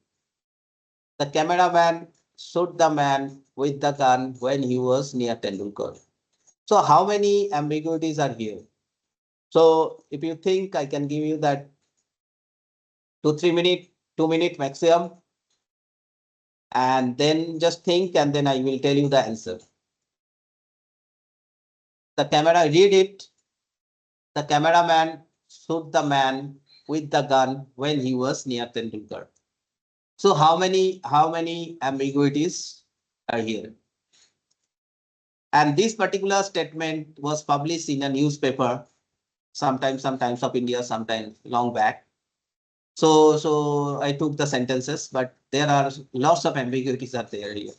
[SPEAKER 3] The cameraman shot the man with the gun when he was near Tendulkar. So how many ambiguities are here? So if you think, I can give you that 2 minute maximum, and then just think, and then I will tell you the answer. The camera, read it. The cameraman shot the man with the gun when he was near Tendulkar. So how many ambiguities are here? And this particular statement was published in a newspaper, sometimes of India, sometimes long back. So I took the sentences, but there are lots of ambiguities are there here.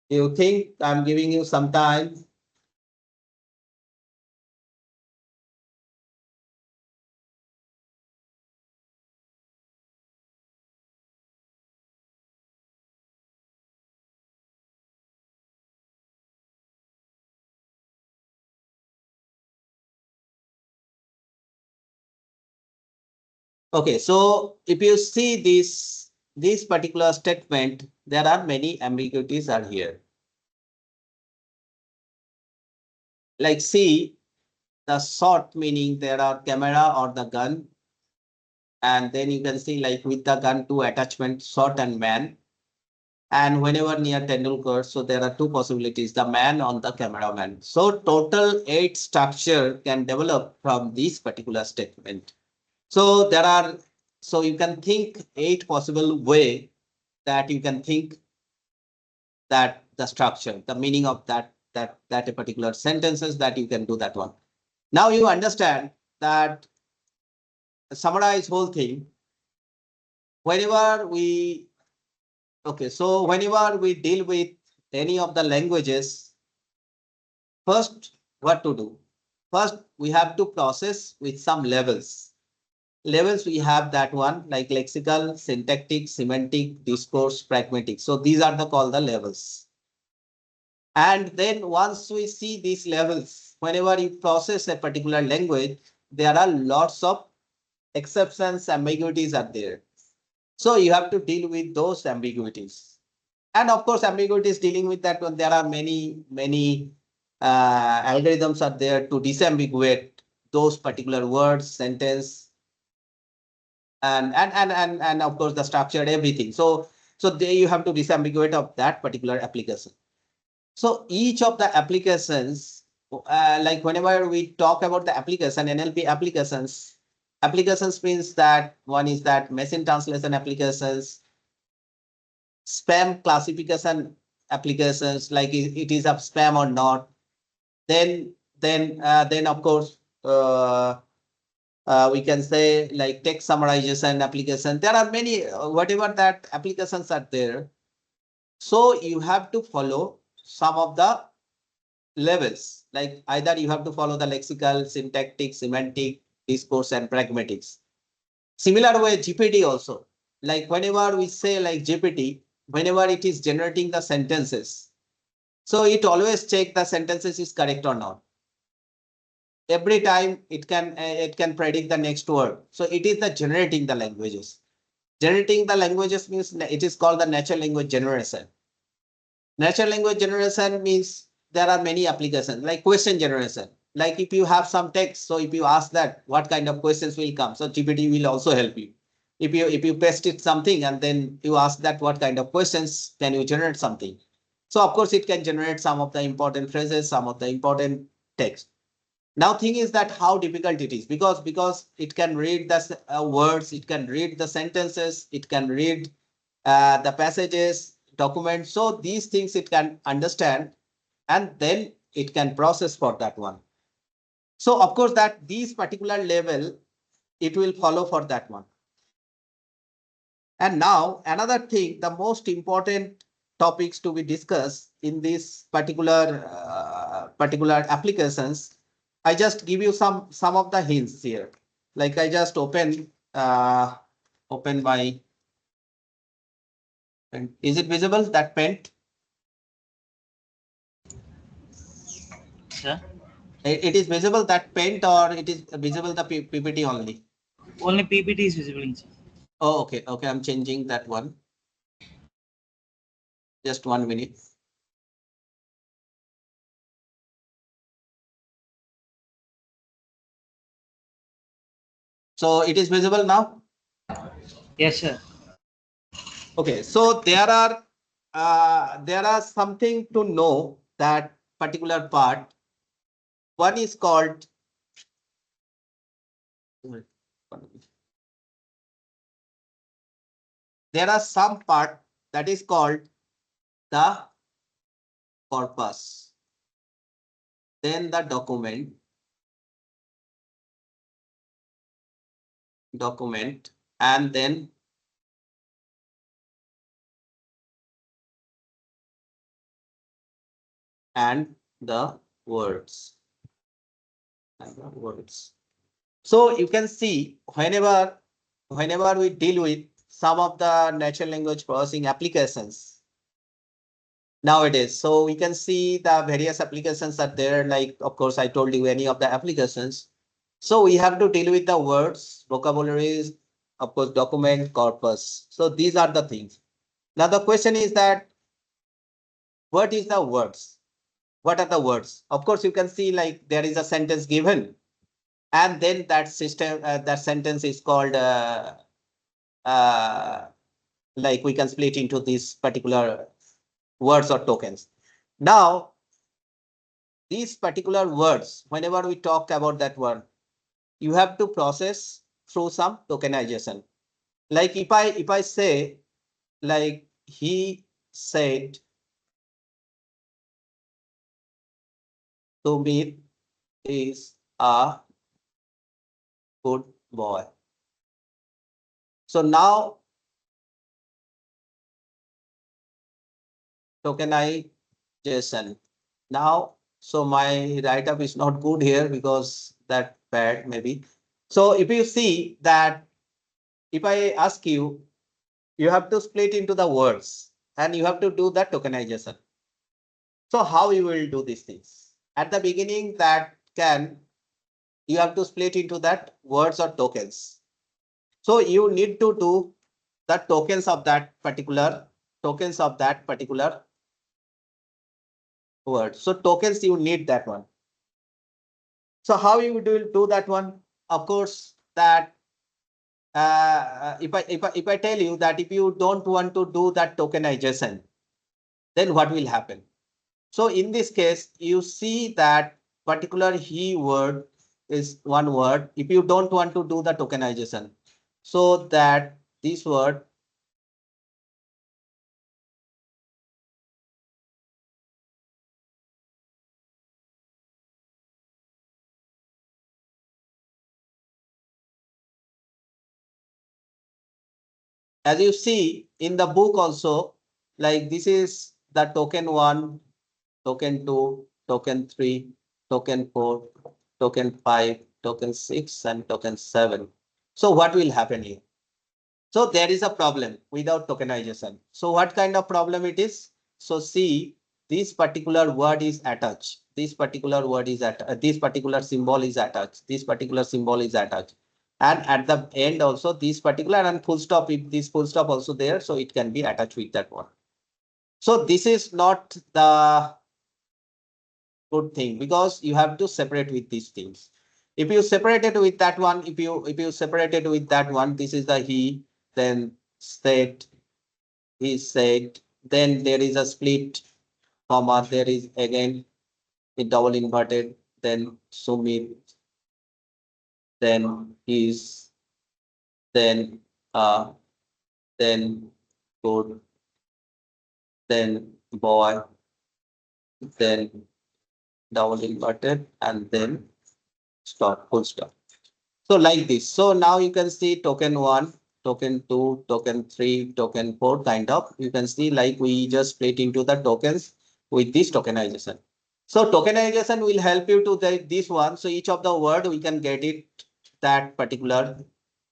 [SPEAKER 3] You think I'm giving you some time? Okay, so if you see this particular statement, there are many ambiguities are here. Like see the shot, meaning there are camera or the gun, and then you can see like with the gun two attachment, shot and man. And whenever near Tendulkar, so there are two possibilities, the man on the cameraman. So total 8 structure can develop from this particular statement. So there are, so you can think 8 possible way that you can think that the structure, the meaning of that a particular sentences that you can do that one. Now you understand that summarize whole thing. Whenever we, okay, so whenever we deal with any of the languages, first what to do? First, we have to process with some levels. Levels we have that one like lexical, syntactic, semantic, discourse, pragmatic. So these are the called the levels. And then once we see these levels, whenever you process a particular language, there are lots of exceptions, ambiguities are there. So you have to deal with those ambiguities. And of course, ambiguities dealing with that one, there are many algorithms are there to disambiguate those particular words, sentence, and of course the structure, everything. So there you have to disambiguate of that particular application. So each of the applications, like whenever we talk about the application, NLP applications, applications means that one is that machine translation applications, spam classification applications, like it is a spam or not. Then of course we can say like text summarization application. There are many whatever that applications are there. So you have to follow some of the levels, like either you have to follow the lexical, syntactic, semantic, discourse, and pragmatics. Similar way, GPT also. Like whenever we say like GPT, whenever it is generating the sentences, so it always check the sentences is correct or not. Every time it can predict the next word. So it is the generating the languages. Generating the languages means it is called the natural language generation. Natural language generation means there are many applications like question generation. Like if you have some text, so if you ask that, what kind of questions will come? So GPT will also help you. If you paste it something and then you ask that what kind of questions can you generate something. So of course it can generate some of the important phrases, some of the important text. Now thing is that how difficult it is because it can read the words, it can read the sentences, it can read the passages, documents. So these things it can understand and then it can process for that one. So of course that these particular level, it will follow for that one. And now another thing, the most important topics to be discussed in this particular applications, I just give you some of the hints here. Like I just open my, is it visible that pen?
[SPEAKER 4] Sir,
[SPEAKER 3] It is visible that paint or it is visible the PPT only?
[SPEAKER 4] only PPT is visible, sir.
[SPEAKER 3] Oh, okay. I'm changing that one. Just 1 minute. So it is visible now?
[SPEAKER 4] Yes, sir.
[SPEAKER 3] Okay. So there are something to know that particular part. One is called, there are some part that is called the corpus, then the document, and then the words. So you can see whenever we deal with some of the natural language processing applications nowadays, so we can see the various applications are there. Like, of course, I told you any of the applications. So we have to deal with the words, vocabularies, of course, document, corpus. So these are the things. Now the question is that what is the words? What are the words? Of course, you can see like there is a sentence given, and then that system, that sentence is called uh, like we can split into these particular words or tokens. Now, these particular words, whenever we talk about that word, you have to process through some tokenization. Like if I say like he said Sumit is a good boy. So now tokenization. Now, so my write-up is not good here because that bad maybe. So if you see that, if I ask you, you have to split into the words and you have to do that tokenization. So how you will do these things? At the beginning, you have to split into that words or tokens. So you need to do the tokens of that particular word. So tokens, you need that one. So how you do that one? Of course, that if I tell you that if you don't want to do that tokenization, then what will happen? So in this case, you see that particular he word is one word. If you don't want to do the tokenization, so that this word as you see in the book also, like this is the token 1, token 2, token 3, token 4, token 5, token 6, and token 7. So what will happen here? So there is a problem without tokenization. So what kind of problem it is? So see, this particular word is attached. This particular word is this particular symbol is attached. This particular symbol is attached. And at the end also this particular and full stop, if this full stop also there, so it can be attached with that one. So this is not the good thing because you have to separate with these things. If you separate it with that one, if you separate it with that one, this is the he, then said, he said, then there is a split comma, there is again a double inverted, then Sumit, then is, then then good, then boy, then double inverted, and then stop, full stop. So like this. So now you can see token 1, token 2, token 3, token 4 kind of. You can see like we just split into the tokens with this tokenization. So tokenization will help you to this one. So each of the word we can get it that particular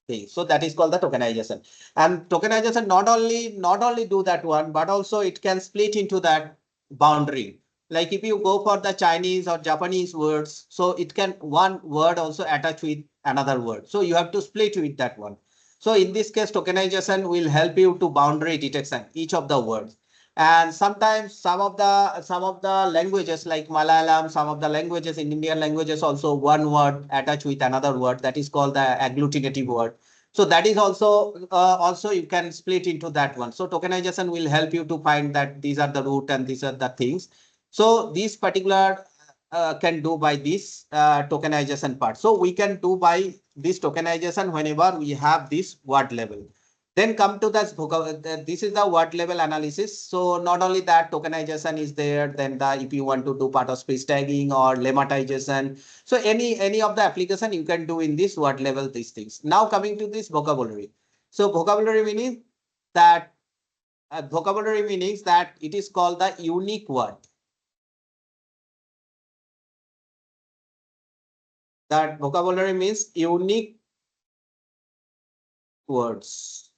[SPEAKER 3] thing. So that is called the tokenization. And tokenization not only do that one, but also it can split into that boundary. Like if you go for the Chinese or Japanese words, so it can one word also attach with another word. So you have to split with that one. So in this case, tokenization will help you to boundary detection, each of the words. And sometimes some of the languages like Malayalam, some of the languages in Indian languages also one word attached with another word, that is called the agglutinative word. So that is also you can split into that one. So tokenization will help you to find that these are the root and these are the things. So these particular can do by this tokenization part. So we can do by this tokenization whenever we have this word level. Then come to this this is the word level analysis. So not only that, tokenization is there, then if you want to do part of space tagging or lemmatization. So any of the application you can do in this word level, these things. Now coming to this vocabulary. So vocabulary meaning that it is called the unique word. That vocabulary means unique words.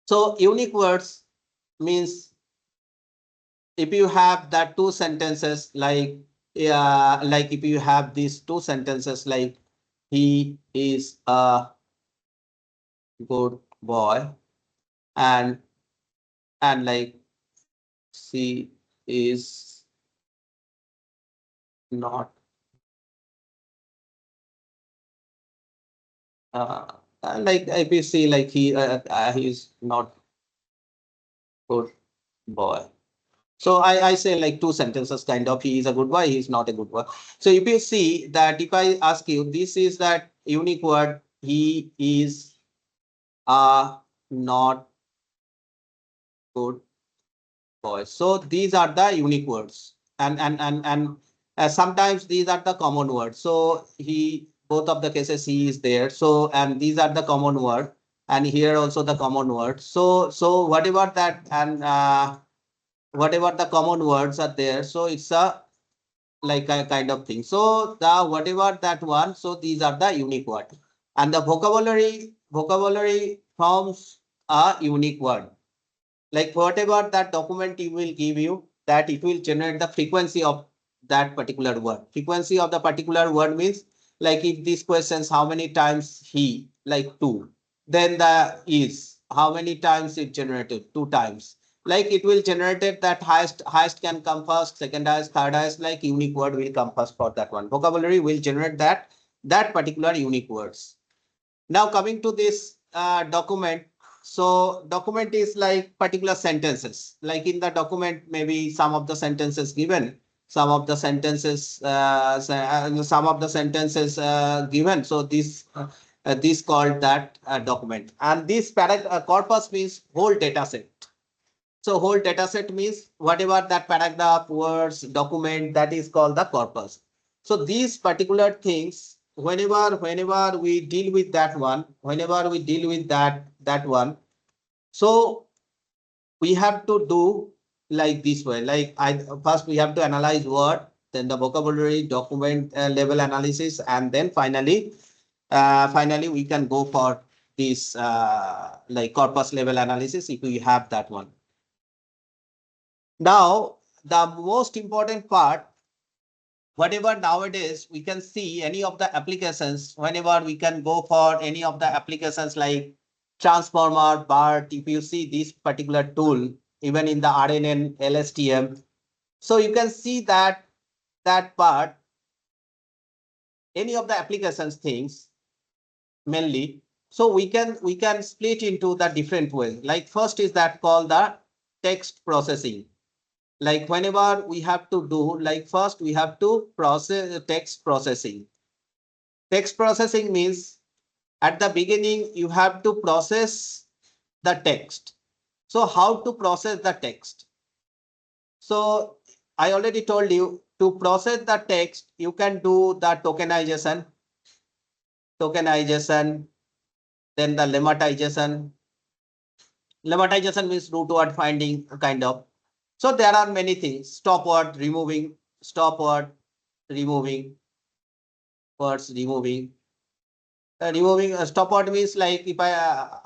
[SPEAKER 3] So unique words means if you have that two sentences like if you have these two sentences like he is a good boy and like she is not uh, like if you see like he is not good boy. So I say like two sentences kind of, he is a good boy, he is not a good boy. So if you see that if I ask you, this is that unique word, he is not good boy. So these are the unique words, and sometimes these are the common words. So both of the cases he is there. So and these are the common word, and here also the common word. So whatever that and whatever the common words are there. So it's a like a kind of thing. So the whatever that one. So these are the unique word, and the vocabulary forms a unique word. Like whatever that document you will give you, that it will generate the frequency of that particular word. Frequency of the particular word means like if these questions how many times he, like two, then the is how many times it generated, two times. Like it will generate it that highest can come first, second highest, third highest, like unique word will come first for that one. Vocabulary will generate that particular unique words. Now coming to this document. So document is like particular sentences. Like in the document, maybe some of the sentences given, some of the sentences given. So this called that document. And this corpus means whole data set. So whole data set means whatever that paragraph, words, document, that is called the corpus. So these particular things, whenever we deal with that one, that one, so we have to do like this way. Like first we have to analyze word, then the vocabulary, document level analysis, and then finally we can go for this like corpus level analysis if we have that one. Now, the most important part, whatever nowadays we can see any of the applications, whenever we can go for any of the applications like transformer, BART, if you see this particular tool, even in the RNN, LSTM, so you can see that part, any of the applications things mainly. So we can split into the different ways. Like first is that called the text processing. Like whenever we have to do, like first we have to process text processing. Text processing means at the beginning you have to process the text. So how to process the text? So I already told you to process the text, you can do the tokenization, then the lemmatization. Lemmatization means root word finding kind of. So there are many things, stop word, removing, words removing. Removing a stop word means like if I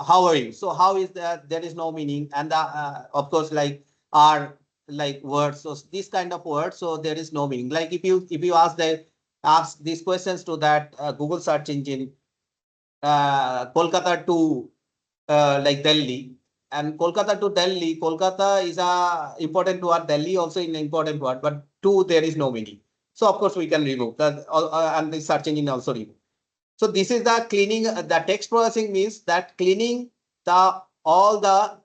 [SPEAKER 3] how are you? So how is that? There is no meaning, and of course like are like words. So this kind of words, so there is no meaning. Like if you ask these questions to that Google search engine, Kolkata to like Delhi, and Kolkata to Delhi. Kolkata is a important word. Delhi also an important word, but to there is no meaning. So of course we can remove that, and the search engine also remove. So this is the cleaning. The text processing means that cleaning the all the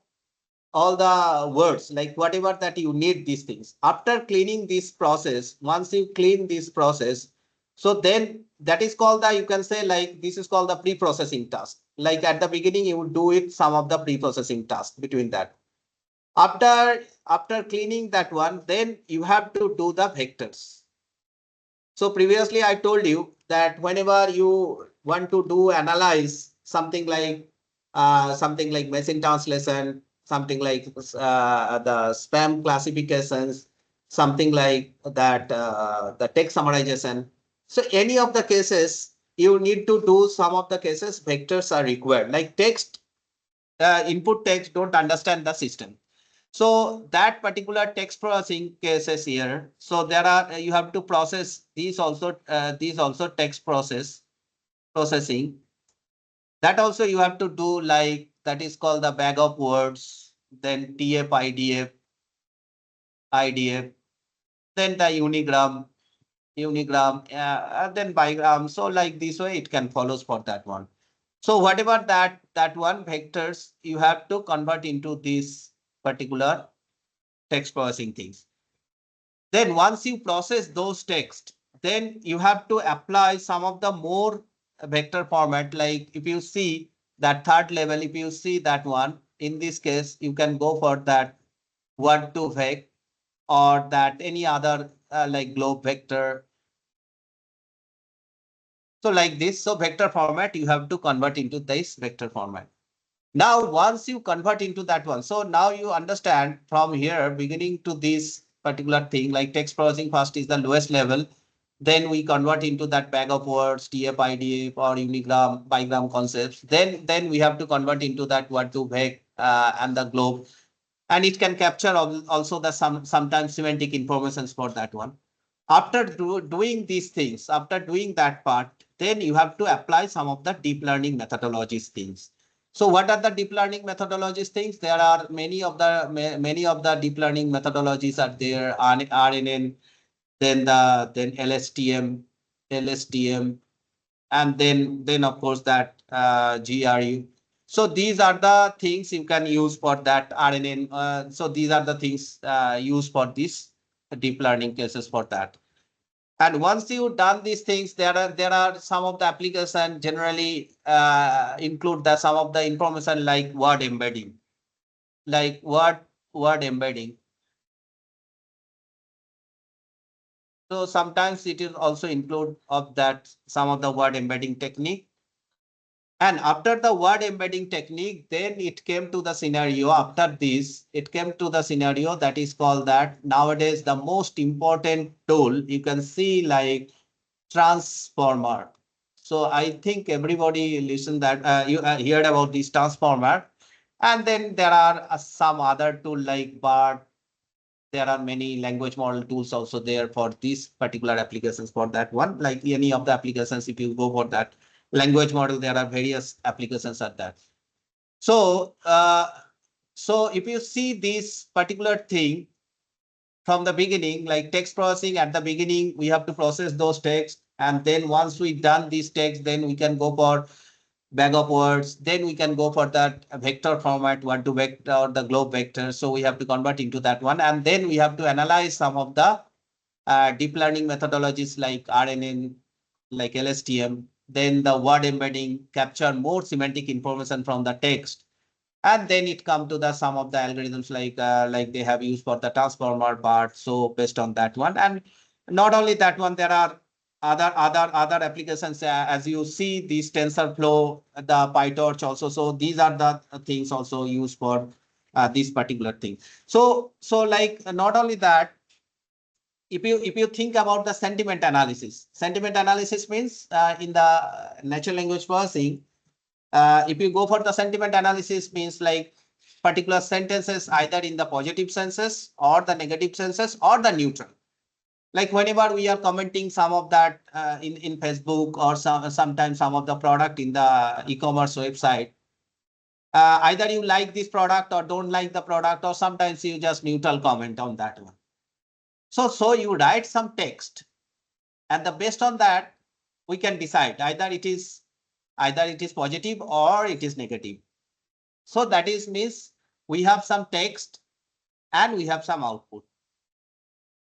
[SPEAKER 3] words, like whatever that you need these things. After cleaning this process, once you clean this process, So then that is called the, you can say like, this is called the pre-processing task. Like at the beginning, you would do it some of the pre-processing task between that. After cleaning that one, then you have to do the vectors. So previously I told you that whenever you want to do analyze something like machine translation, something like the spam classifications, something like that the text summarization. So any of the cases you need to do, some of the cases vectors are required, like text input text don't understand the system. So that particular text processing cases here. So there are, you have to process these also text processing. That also you have to do, like that is called the bag of words, then TF IDF, then the unigram, and then bigram. So like this way it can follows for that one. So whatever that one vectors you have to convert into this particular text processing things. Then once you process those text, then you have to apply some of the more vector format. Like if you see that third level, if you see that one, in this case, you can go for that word to vec or that any other like globe vector. So like this, so vector format, you have to convert into this vector format. Now, once you convert into that one, so now you understand from here, beginning to this particular thing, like text processing first is the lowest level. Then we convert into that bag of words, TF, IDF, or unigram, bigram concepts. Then we have to convert into that word to vec and the globe. And it can capture also the sometimes semantic informations for that one. After doing these things, after doing that part, then you have to apply some of the deep learning methodologies things. So what are the deep learning methodologies things? There are many of the deep learning methodologies are there, RNN, then LSTM, and then of course that GRU. So these are the things you can use for that RNN. So these are the things used for this deep learning cases for that. And once you done these things, there are some of the application generally include the some of the information like word embedding, like word embedding. So sometimes it is also include of that some of the word embedding technique. And after the word embedding technique, then it came to the scenario. After this, it came to the scenario that is called that nowadays the most important tool you can see like transformer. So I think everybody listen that you heard about this transformer. And then there are some other tool like BART. There are many language model tools also there for these particular applications for that one. Like any of the applications, if you go for that language model, there are various applications at that. So, so if you see this particular thing from the beginning, like text processing at the beginning, we have to process those texts. And then once we done these texts, then we can go for bag of words. Then we can go for that vector format, what to vector or the globe vector. So we have to convert into that one. And then we have to analyze some of the deep learning methodologies like RNN, like LSTM. Then the word embedding, capture more semantic information from the text. And then it come to the some of the algorithms like they have used for the transformer part. So based on that one, and not only that one, there are other applications as you see these TensorFlow, the PyTorch also. So these are the things also used for this particular thing. So like not only that, if you think about the sentiment analysis means in the natural language processing. If you go for the sentiment analysis means like particular sentences either in the positive senses or the negative senses or the neutral. Like whenever we are commenting some of that in Facebook or sometimes some of the product in the e-commerce website, either you like this product or don't like the product, or sometimes you just neutral comment on that one. So you write some text, and the based on that we can decide either it is positive or it is negative. So that is means we have some text and we have some output.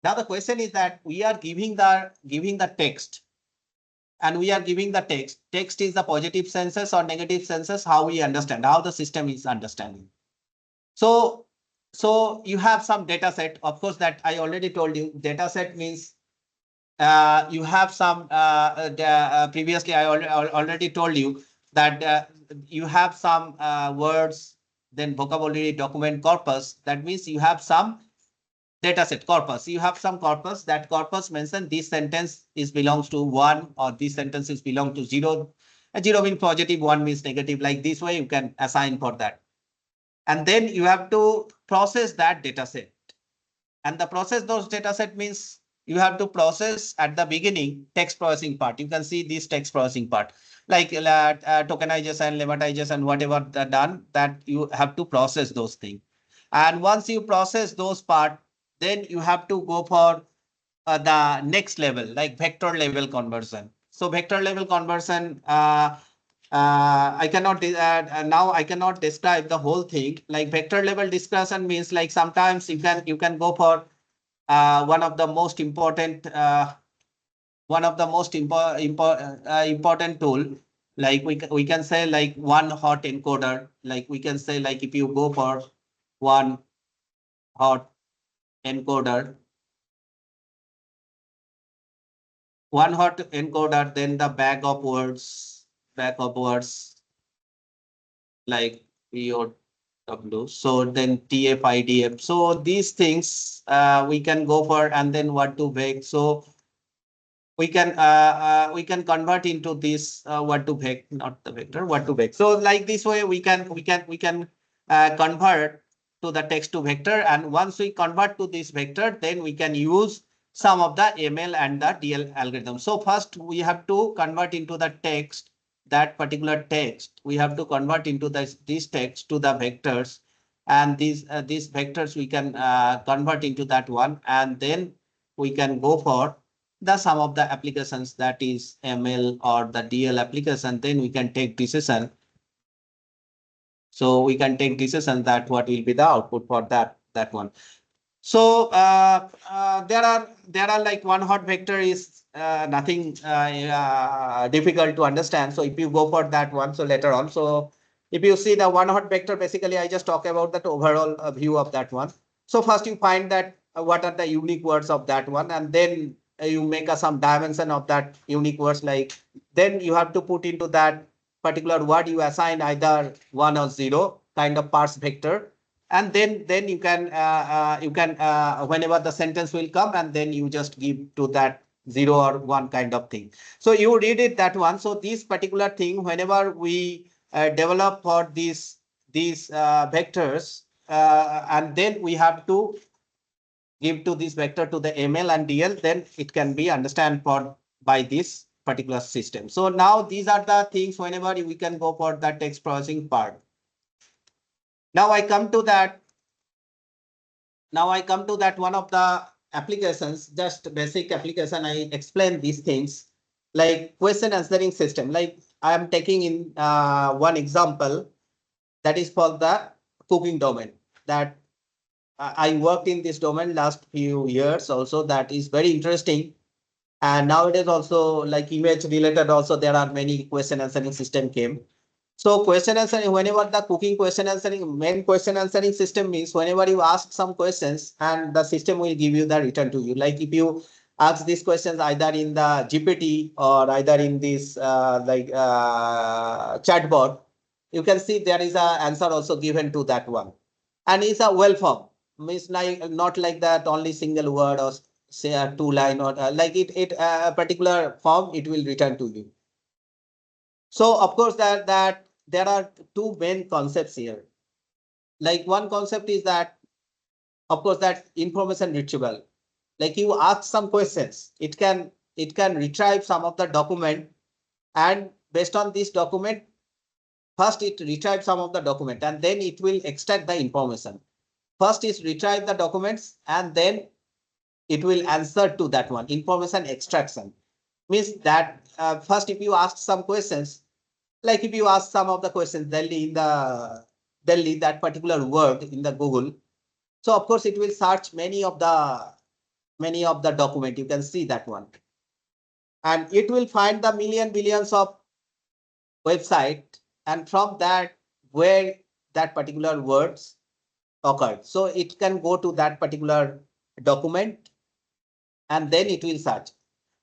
[SPEAKER 3] Now the question is that we are giving the text. and we are giving the text. Text is the positive senses or negative senses, how we understand, how the system is understanding. So, so you have some data set. Of course, that I already told you. Data set means you have some previously I already told you that you have some words, then vocabulary, document, corpus. That means you have some data set, corpus. You have some corpus. That corpus mentions this sentence is belongs to 1 or this sentence is belong to 0. 0 means positive, 1 means negative. Like this way you can assign for that. And then you have to process that data set. And the process those data set means you have to process at the beginning text processing part. You can see this text processing part like tokenization, lemmatization, whatever done, that you have to process those things. And once you process those part, then you have to go for the next level, like vector level conversion. So vector level conversion, I cannot now I cannot describe the whole thing. Like vector level discussion means like sometimes you can go for one of the most important important tool. Like we can say like one hot encoder. Like we can say like if you go for one hot encoder, then the bag of words like POW. So then TF-IDF. So these things we can go for, and then what to bake. So we can convert into this what to bake, not the vector, what to bake. So like this way we can convert to the text to vector, and once we convert to this vector, then we can use some of the ML and the DL algorithm. So first we have to convert into the text, that particular text. We have to convert into this text to the vectors, and these vectors we can convert into that one, and then we can go for the some of the applications, that is ML or the DL application. Then we can take decision. So we can take decision that what will be the output for that one. So there are like one hot vector is nothing difficult to understand. So if you go for that one, so later on, so if you see the one hot vector, basically I just talk about that overall view of that one. So first you find that what are the unique words of that one, and then you make some dimension of that unique words. Like then you have to put into that particular word, you assign either 1 or 0 kind of parse vector, and then you can whenever the sentence will come, and then you just give to that 0 or 1 kind of thing. So you read it that one. So this particular thing, whenever we develop for these vectors, and then we have to give to this vector to the ML and DL, then it can be understand for by this particular system. So now these are the things whenever we can go for the text processing part. Now I come to that. Now I come to that one of the applications, just basic application. I explain these things like question answering system. Like I am taking in one example that is for the cooking domain. That I worked in this domain last few years also. That is very interesting. And nowadays also like image related also there are many question answering system came. So question answering, whenever the cooking question answering, main question answering system means whenever you ask some questions and the system will give you the return to you. Like if you ask these questions either in the GPT or either in this chatbot, you can see there is a answer also given to that one. And it's a well form, means like not like that only single word or say a 2 line or like it a particular form it will return to you. So of course that there are two main concepts here. Like one concept is that, of course, that information retrieval. Like you ask some questions, it can retrieve some of the document, and based on this document, first it retrieves some of the document, and then it will extract the information. First is retrieve the documents, and then it will answer to that one. Information extraction means that first if you ask some questions, like if you ask some of the questions Delhi that particular word in the Google, so of course it will search many of the document. You can see that one. and it will find the billions of website, and from that where that particular words occurred. So it can go to that particular document and then it will search.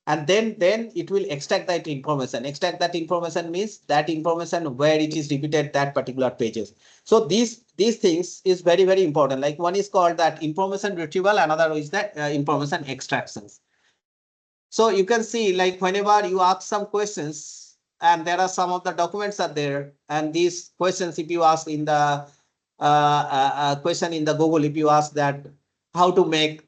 [SPEAKER 3] And then it will extract that information. Extract that information means that information where it is repeated that particular pages. So these things is very important. Like one is called that information retrieval, another is that information extractions. So you can see like whenever you ask some questions and there are some of the documents are there, and these questions, if you ask in the question in the Google, if you ask that how to make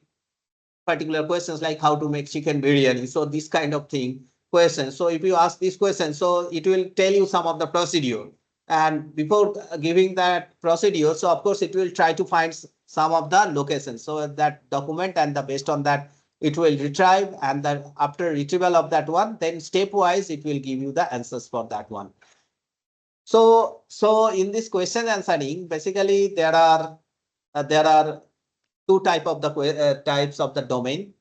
[SPEAKER 3] particular questions like how to make chicken biryani, so this kind of thing questions. So if you ask this question, so it will tell you some of the procedure, and before giving that procedure, so of course it will try to find some of the locations, so that document, and the based on that it will retrieve, and then after retrieval of that one, then stepwise it will give you the answers for that one. So in this question answering, basically there are two types of the domain.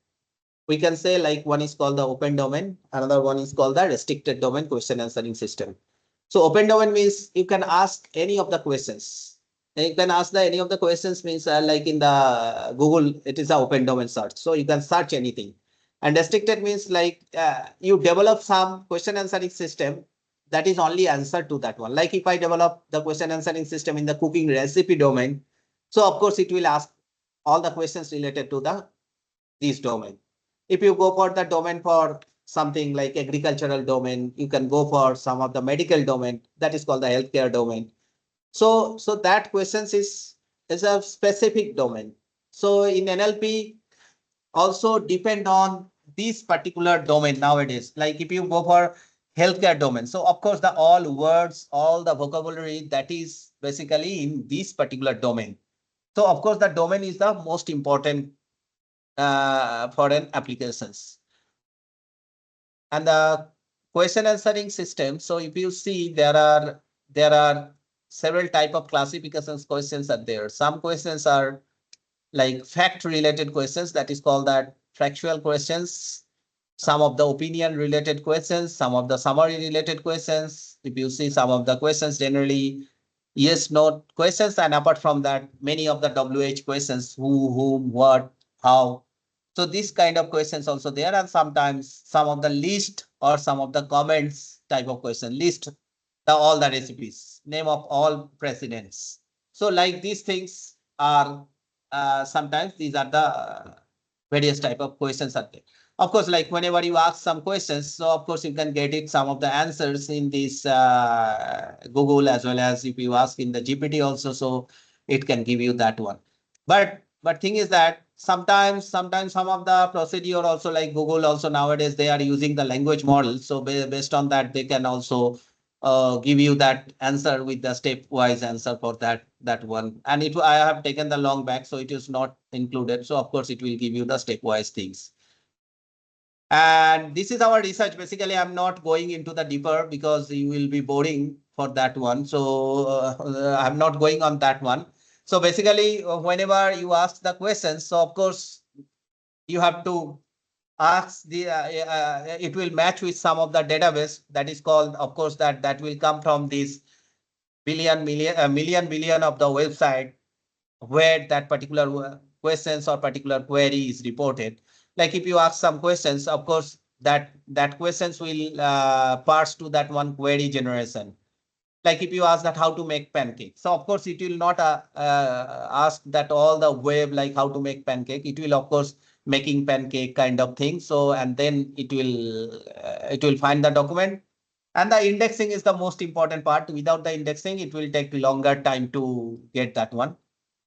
[SPEAKER 3] We can say like one is called the open domain, another one is called the restricted domain question answering system. So open domain means you can ask any of the questions. And you can ask any of the questions means like in the Google, it is an open domain search. So you can search anything. And restricted means like you develop some question answering system that is only answer to that one. Like if I develop the question answering system in the cooking recipe domain, so of course it will ask all the questions related to this domain. If you go for the domain for something like agricultural domain, you can go for some of the medical domain, that is called the healthcare domain. So that questions is a specific domain. So in NLP also depend on this particular domain nowadays. Like if you go for healthcare domain, so of course the all words, all the vocabulary that is basically in this particular domain. So of course the domain is the most important for an applications. And the question answering system, so if you see there are several type of classifications questions are there. Some questions are like fact related questions, that is called that factual questions. Some of the opinion related questions, some of the summary related questions. If you see some of the questions generally yes no questions, and apart from that many of the WH questions, who, whom, what, how. So this kind of questions also there, and sometimes some of the list or some of the comments type of question. List all the recipes, name of all presidents. So like these things are sometimes these are the various type of questions are there. Of course, like whenever you ask some questions, so of course you can get it some of the answers in this Google, as well as if you ask in the GPT also, so it can give you that one. But thing is that sometimes some of the procedure also, like Google also nowadays they are using the language model. So based on that they can also give you that answer with the stepwise answer for that one. And it I have taken the long back, so it is not included. So of course it will give you the stepwise things. And this is our research. Basically, I'm not going into the deeper because you will be boring for that one. So I'm not going on that one. So basically, whenever you ask the questions, so of course you have to ask the it will match with some of the database that is called, of course, that will come from this million of the website where that particular questions or particular query is reported. Like if you ask some questions, of course that questions will parse to that one query generation. Like if you ask that how to make pancake, so of course it will not ask that all the web like how to make pancake. It will of course making pancake kind of thing. So and then it will find the document. And the indexing is the most important part. Without the indexing it will take longer time to get that one.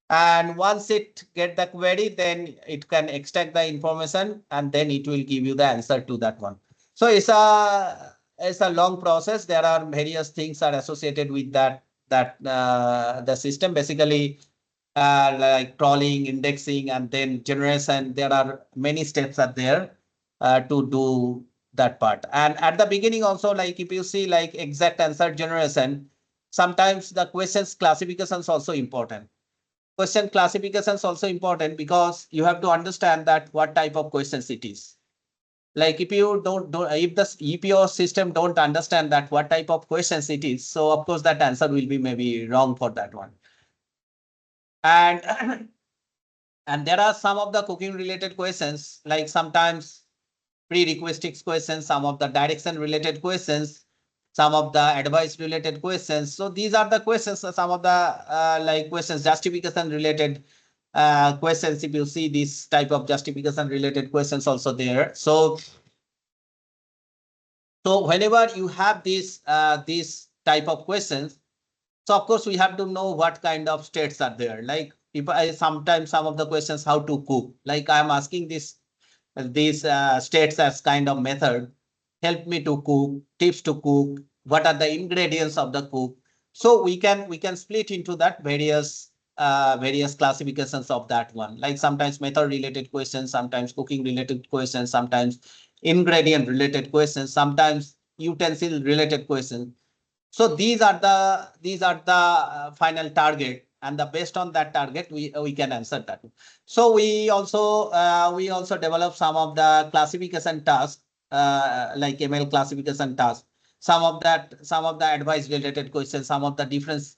[SPEAKER 3] And once it get the query, then it can extract the information and then it will give you the answer to that one. So it's a long process. There are various things are associated with that the system. Basically like crawling, indexing, and then generation. There are many steps are there to do that part. And at the beginning also, like if you see like exact answer generation, sometimes the questions classification is also important. Question classification is also important because you have to understand that what type of questions it is. Like if you if the EPO system don't understand that what type of questions it is, so of course that answer will be maybe wrong for that one. And and there are some of the cooking related questions, like sometimes pre-requested questions, some of the direction related questions, some of the advice related questions. So these are the questions, some of the like questions, justification related questions. If you see this type of justification related questions also there. So whenever you have these type of questions, so of course we have to know what kind of states are there. Like if I sometimes some of the questions how to cook, like I am asking these states as kind of method, help me to cook, tips to cook, what are the ingredients of the cook. So we can split into that various classifications of that one, like sometimes method related questions, sometimes cooking related questions, sometimes ingredient related questions, sometimes utensil related questions. So these are the final target, and the based on that target we can answer that. So we also develop some of the classification tasks, like ML classification tasks. Some of the advice related questions, some of the difference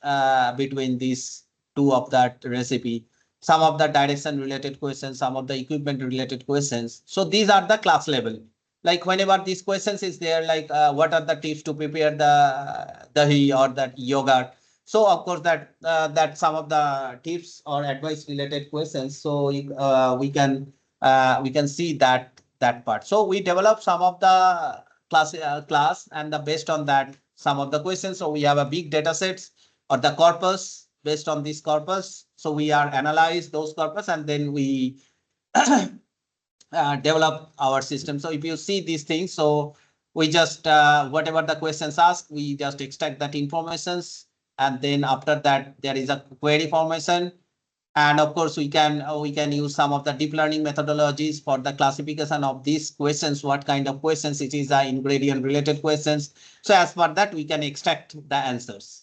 [SPEAKER 3] between these two of that recipe, some of the direction related questions, some of the equipment related questions. So these are the class level. Like whenever these questions is there, like what are the tips to prepare the dahi or that yogurt. So of course that some of the tips or advice related questions, so we can see that part. So we develop some of the class, and based on that some of the questions, so we have a big data sets or the corpus. Based on this corpus, so we are analyze those corpus, and then we develop our system. So if you see these things, so we just whatever the questions asked, we just extract that informations, and then after that there is a query formation. And of course we can use some of the deep learning methodologies for the classification of these questions, what kind of questions it is, ingredient related questions. So as per that we can extract the answers.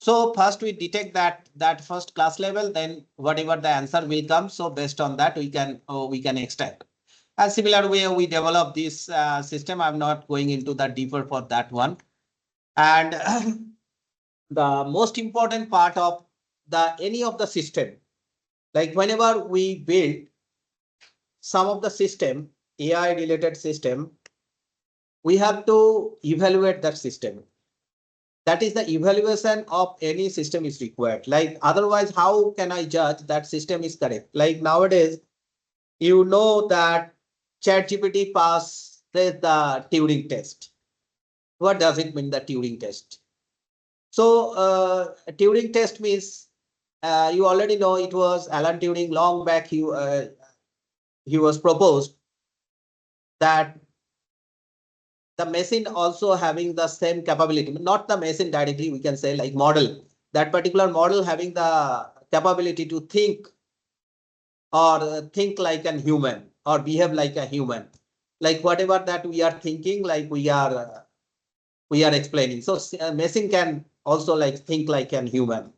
[SPEAKER 3] So first we detect that first class level, then whatever the answer will come, so based on that we can extract. A similar way we develop this system. I'm not going into the deeper for that one. And the most important part of the any of the system, like whenever we build some of the system, AI related system, we have to evaluate that system. That is the evaluation of any system is required. Like otherwise, how can I judge that system is correct? Like nowadays, you know that ChatGPT passes the Turing test. What does it mean, the Turing test? So Turing test means you already know it was Alan Turing long back. He was proposed that the machine also having the same capability, not the machine directly, we can say like model, that particular model having the capability to think or think like a human or behave like a human, like whatever that we are thinking, like we are explaining. So machine can also like think like an human.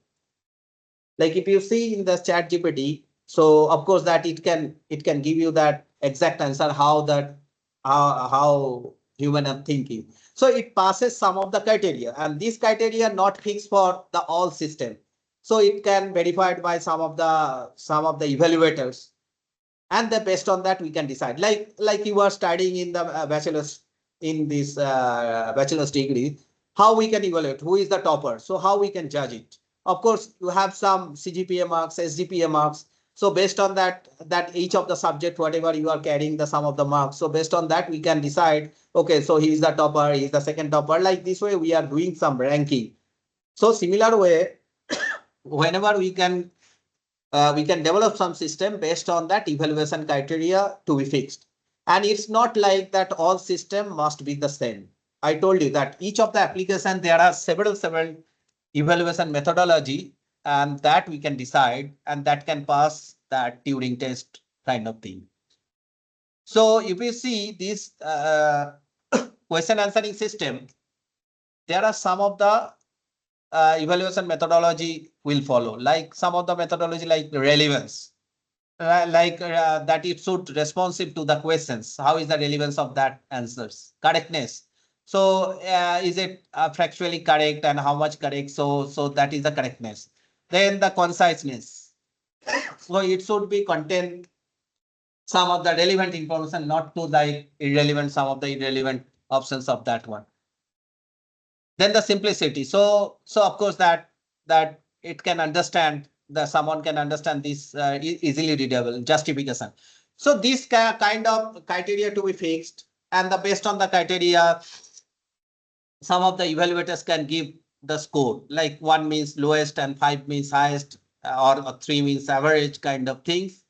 [SPEAKER 3] Like if you see in the chat GPT, so of course that it can give you that exact answer how that how human are thinking. So it passes some of the criteria, and these criteria not fixed for the all system. So it can verified by some of the evaluators, and then based on that we can decide. Like you are studying in the bachelor's, in this bachelor's degree, how we can evaluate who is the topper, so how we can judge it. Of course you have some CGPA marks, SGPA marks. So based on that each of the subject whatever you are carrying the sum of the marks, so based on that we can decide, okay, so he is the topper, he is the second topper. Like this way we are doing some ranking. So similar way, whenever we can develop some system based on that evaluation criteria to be fixed. And it's not like that all system must be the same. I told you that each of the application, there are several evaluation methodology, and that we can decide, and that can pass that Turing test kind of thing. So if you see this question answering system, there are some of the evaluation methodology will follow, like some of the methodology like relevance. that it should responsive to the questions. How is the relevance of that answers? Correctness. So is it factually correct and how much correct? So that is the correctness. Then the conciseness. So it should be contain some of the relevant information, not to like irrelevant, some of the irrelevant options of that one. Then the simplicity. So of course that it can understand, that someone can understand this easily readable justification. So this kind of criteria to be fixed, and the based on the criteria, some of the evaluators can give the score, like 1 means lowest and 5 means highest, or 3 means average kind of things.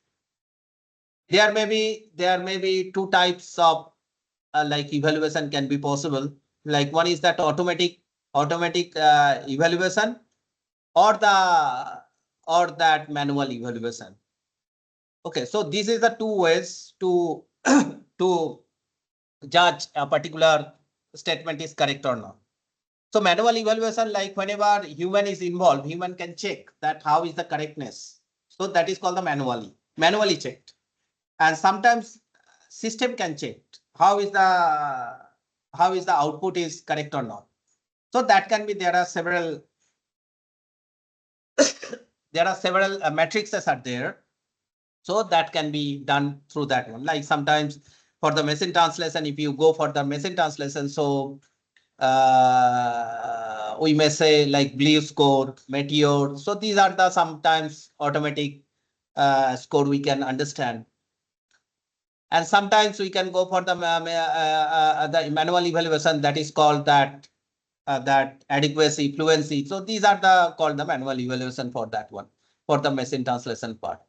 [SPEAKER 3] There may be two types of like evaluation can be possible. Like one is that automatic evaluation, or that manual evaluation. Okay, so this is the two ways to to judge a particular statement is correct or not. So manual evaluation, like whenever human is involved, human can check that how is the correctness. So that is called the manually checked. And sometimes system can check how is the output is correct or not. So that can be, there are several matrices are there. So that can be done through that one. Like sometimes for the machine translation, if you go for the machine translation, so we may say like blue score, meteor. So these are the sometimes automatic score we can understand. And sometimes we can go for the manual evaluation, that is called that adequacy, fluency. So these are called the manual evaluation for that one, for the machine translation part.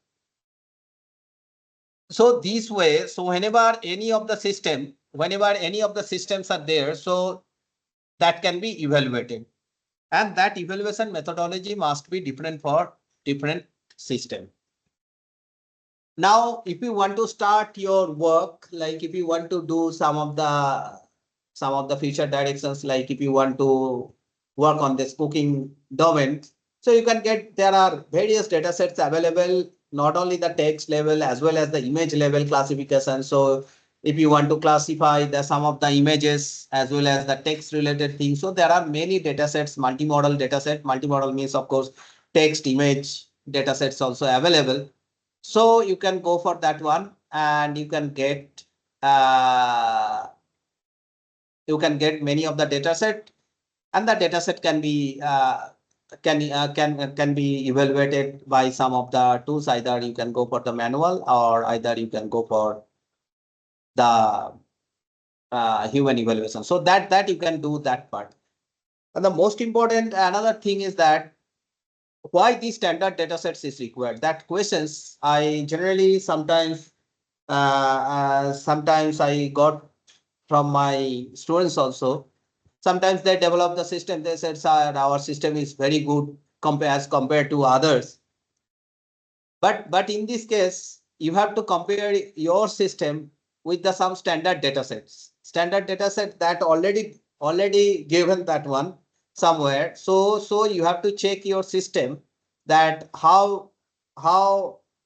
[SPEAKER 3] So this way, so whenever any of the systems are there, so that can be evaluated, and that evaluation methodology must be different for different system. Now, if you want to start your work, like if you want to do some of the future directions, like if you want to work on this cooking domain, so you can get, there are various data sets available, not only the text level as well as the image level classification. So if you want to classify some of the images as well as the text related things, so there are many data sets, multimodal data set. Multimodal means, of course, text, image data sets also available. So you can go for that one, and you can get many of the data set, and the data set can be can be evaluated by some of the tools. Either you can go for the manual, or either you can go for the human evaluation. So that you can do that part. And the most important another thing is that why these standard data sets is required. That questions I generally sometimes I got from my students also. Sometimes they develop the system. They said, "Sir, our system is very good as compared to others." But in this case, you have to compare your system with some standard data sets. Standard data set that already given that one somewhere. So you have to check your system, that how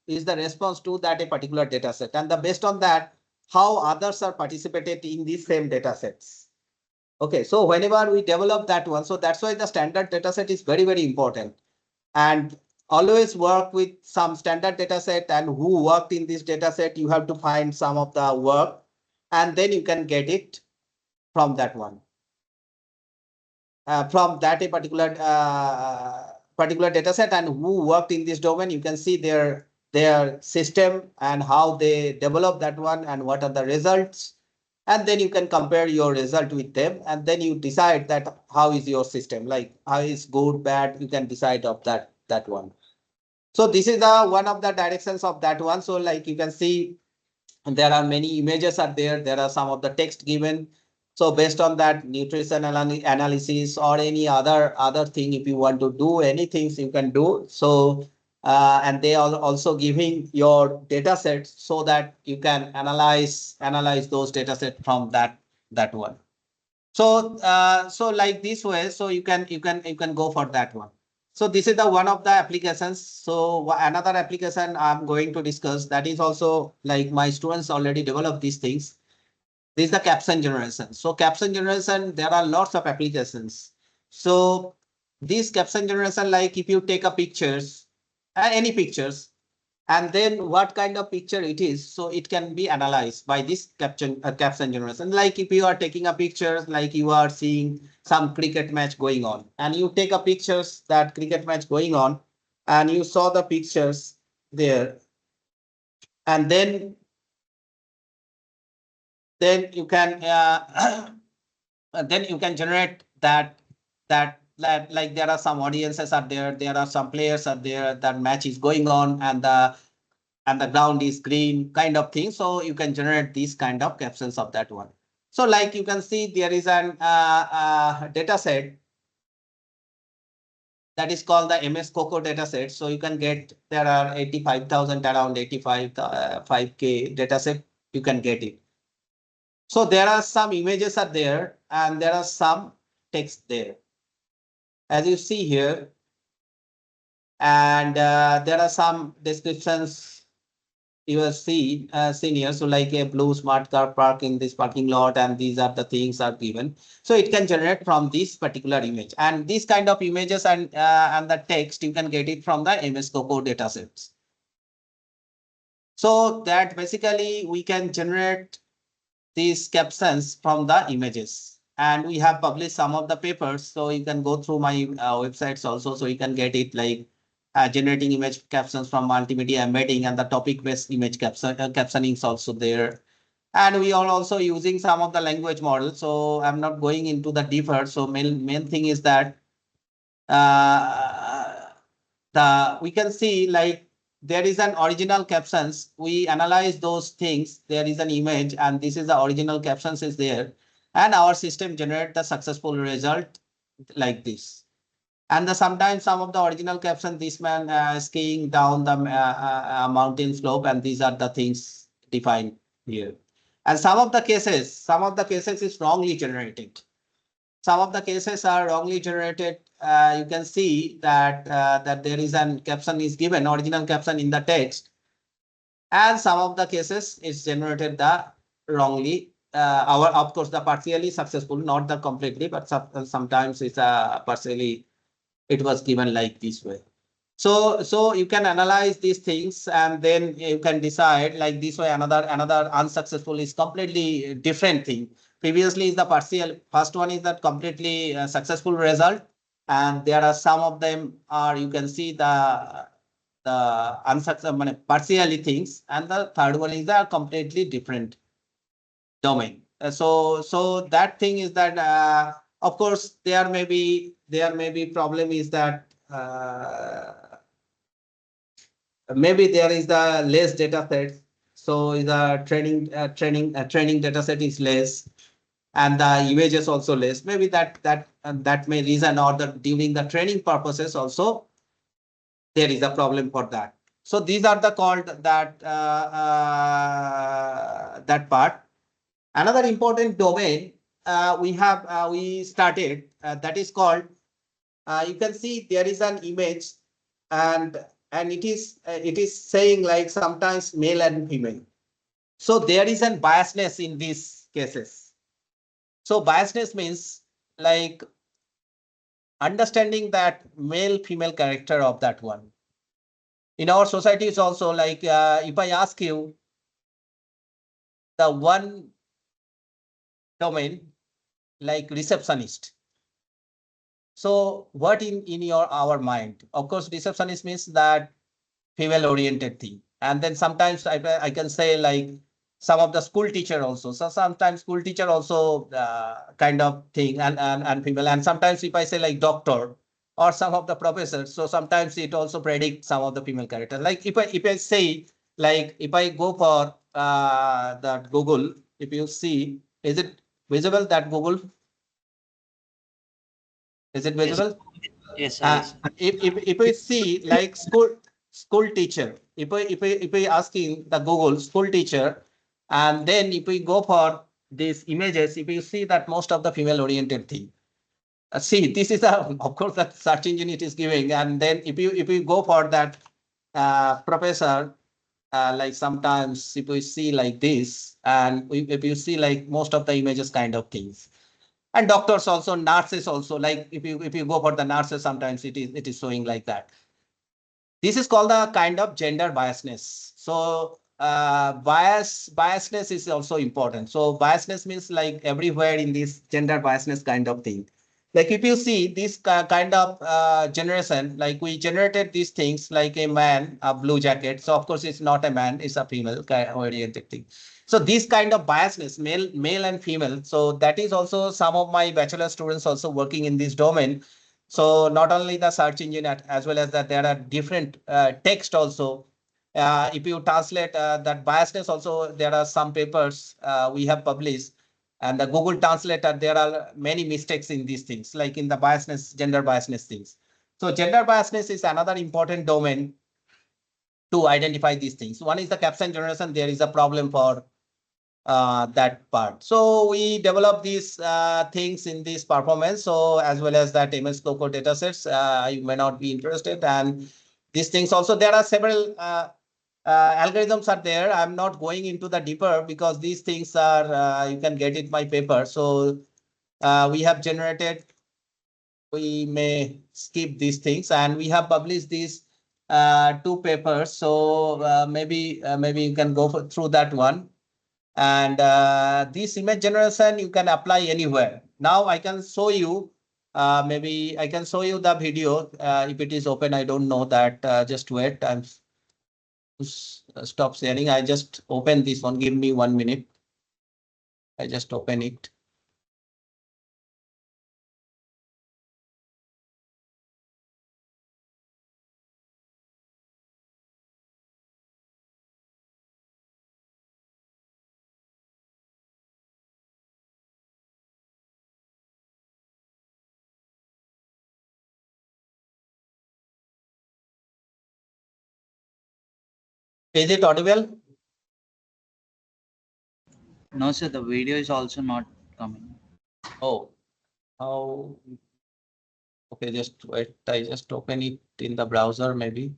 [SPEAKER 3] is the response to that a particular data set, and based on that, how others are participated in these same data sets. Okay, so whenever we develop that one, so that's why the standard data set is very, very important. And always work with some standard data set, and who worked in this data set, you have to find some of the work, and then you can get it from that one. From that a particular data set, and who worked in this domain, you can see their system and how they develop that one and what are the results. And then you can compare your result with them, and then you decide that how is your system, like how is good, bad, you can decide of that one. So this is one of the directions of that one. So like you can see, there are many images are there. There are some of the text given. So based on that nutrition analysis or any other thing, if you want to do anything, you can do. So and they are also giving your data sets so that you can analyze those data sets from that one. So so like this way, so you can go for that one. So this is the one of the applications. So another application I'm going to discuss that is also like my students already developed these things. This is the caption generation. So caption generation, there are lots of applications. So this caption generation, like if you take a pictures, any pictures, and then what kind of picture it is, so it can be analyzed by this caption generation. Like if you are taking a picture, like you are seeing some cricket match going on, and you take a pictures that cricket match going on, and you saw the pictures there, and then you can then you can generate that like there are some audiences are there are some players are there, that match is going on, and the ground is green kind of thing. So you can generate these kind of captions of that one. So like you can see there is an data set that is called the MS Coco data set. So you can get, there are 85,000, around 85, 5K data set, you can get it. So there are some images are there and there are some text there, as you see here. And there are some descriptions you will see seen here. So like a blue smart car park in this parking lot, and these are the things are given. So it can generate from this particular image, and these kind of images and the text you can get it from the MS Coco datasets. So that basically we can generate these captions from the images, and we have published some of the papers. So you can go through my websites also, so you can get it, like generating image captions from multimedia embedding, and the topic based image captioning is also there. And we are also using some of the language models. So I'm not going into the deeper. So main thing is that we can see like there is an original captions. We analyze those things. There is an image, and this is the original captions is there, and our system generate the successful result like this. And sometimes some of the original caption, this man skiing down the mountain slope, and these are the things defined here. And some of the cases is wrongly generated. Some of the cases are wrongly generated. You can see that that there is an caption is given, original caption in the text, and some of the cases is generated the wrongly. Our of course the partially successful, not the completely, but sometimes it's partially it was given like this way. So you can analyze these things, and then you can decide like this way. Another unsuccessful is completely different thing. Previously is the partial. First one is that completely successful result, and there are some of them are, you can see the unsuccessful partially things, and the third one is the completely different domain. So that thing is that of course there may be problem is that maybe there is the less data set. So the training data set is less, and the images also less. Maybe that may reason, or the during the training purposes also there is a problem for that. So these are the called that part. Another important domain we started that is called, you can see there is an image, and it is saying like sometimes male and female. So there is an biasness in these cases. So biasness means like understanding that male female character of that one. In our society is also like if I ask you the one domain like receptionist. So what in our mind? Of course, receptionist means that female oriented thing. And then sometimes I can say like some of the school teacher also. So sometimes school teacher also kind of thing, and female. And sometimes if I say like doctor or some of the professors, so sometimes it also predicts some of the female character. Like if I say like if I go for that Google, if you see, is it visible that Google? Is it
[SPEAKER 4] Yes,
[SPEAKER 3] visible?
[SPEAKER 4] yes, sir. Yes.
[SPEAKER 3] If we see like school teacher, if we asking the Google school teacher, and then if we go for these images, if you see that most of the female oriented thing. See, this is a, of course, that search engine it is giving, and then if you go for that professor, like sometimes if we see like this, and if you see like most of the images kind of things, and doctors also, nurses also, like if you go for the nurses, sometimes it is showing like that. This is called the kind of gender biasness. So biasness is also important. So biasness means like everywhere in this gender biasness kind of thing. Like if you see this kind of generation, like we generated these things like a man, a blue jacket. So of course it's not a man, it's a female oriented thing. So this kind of biasness, male and female. So that is also some of my bachelor students also working in this domain. So not only the search engine as well as that there are different text also. If you translate that biasness also, there are some papers we have published, and the Google Translator, there are many mistakes in these things, like in the biasness, gender biasness things. So gender biasness is another important domain to identify these things. One is the caption generation. There is a problem for that part. So we develop these things in this performance. So as well as that image local data sets, you may not be interested. And these things also, there are several algorithms are there. I'm not going into the deeper because these things are, you can get it by paper. So we have generated, we may skip these things, and we have published these two papers. So maybe you can go through that one. And this image generation you can apply anywhere. Now I can show you, maybe I can show you the video if it is open. I don't know that. Just wait. I'm stop sharing. I just open this one. Give me 1 minute. I just open it. Is it audible?
[SPEAKER 4] No, sir, the video is also not coming.
[SPEAKER 3] Oh, how? Okay, just wait. I just open it in the browser, maybe.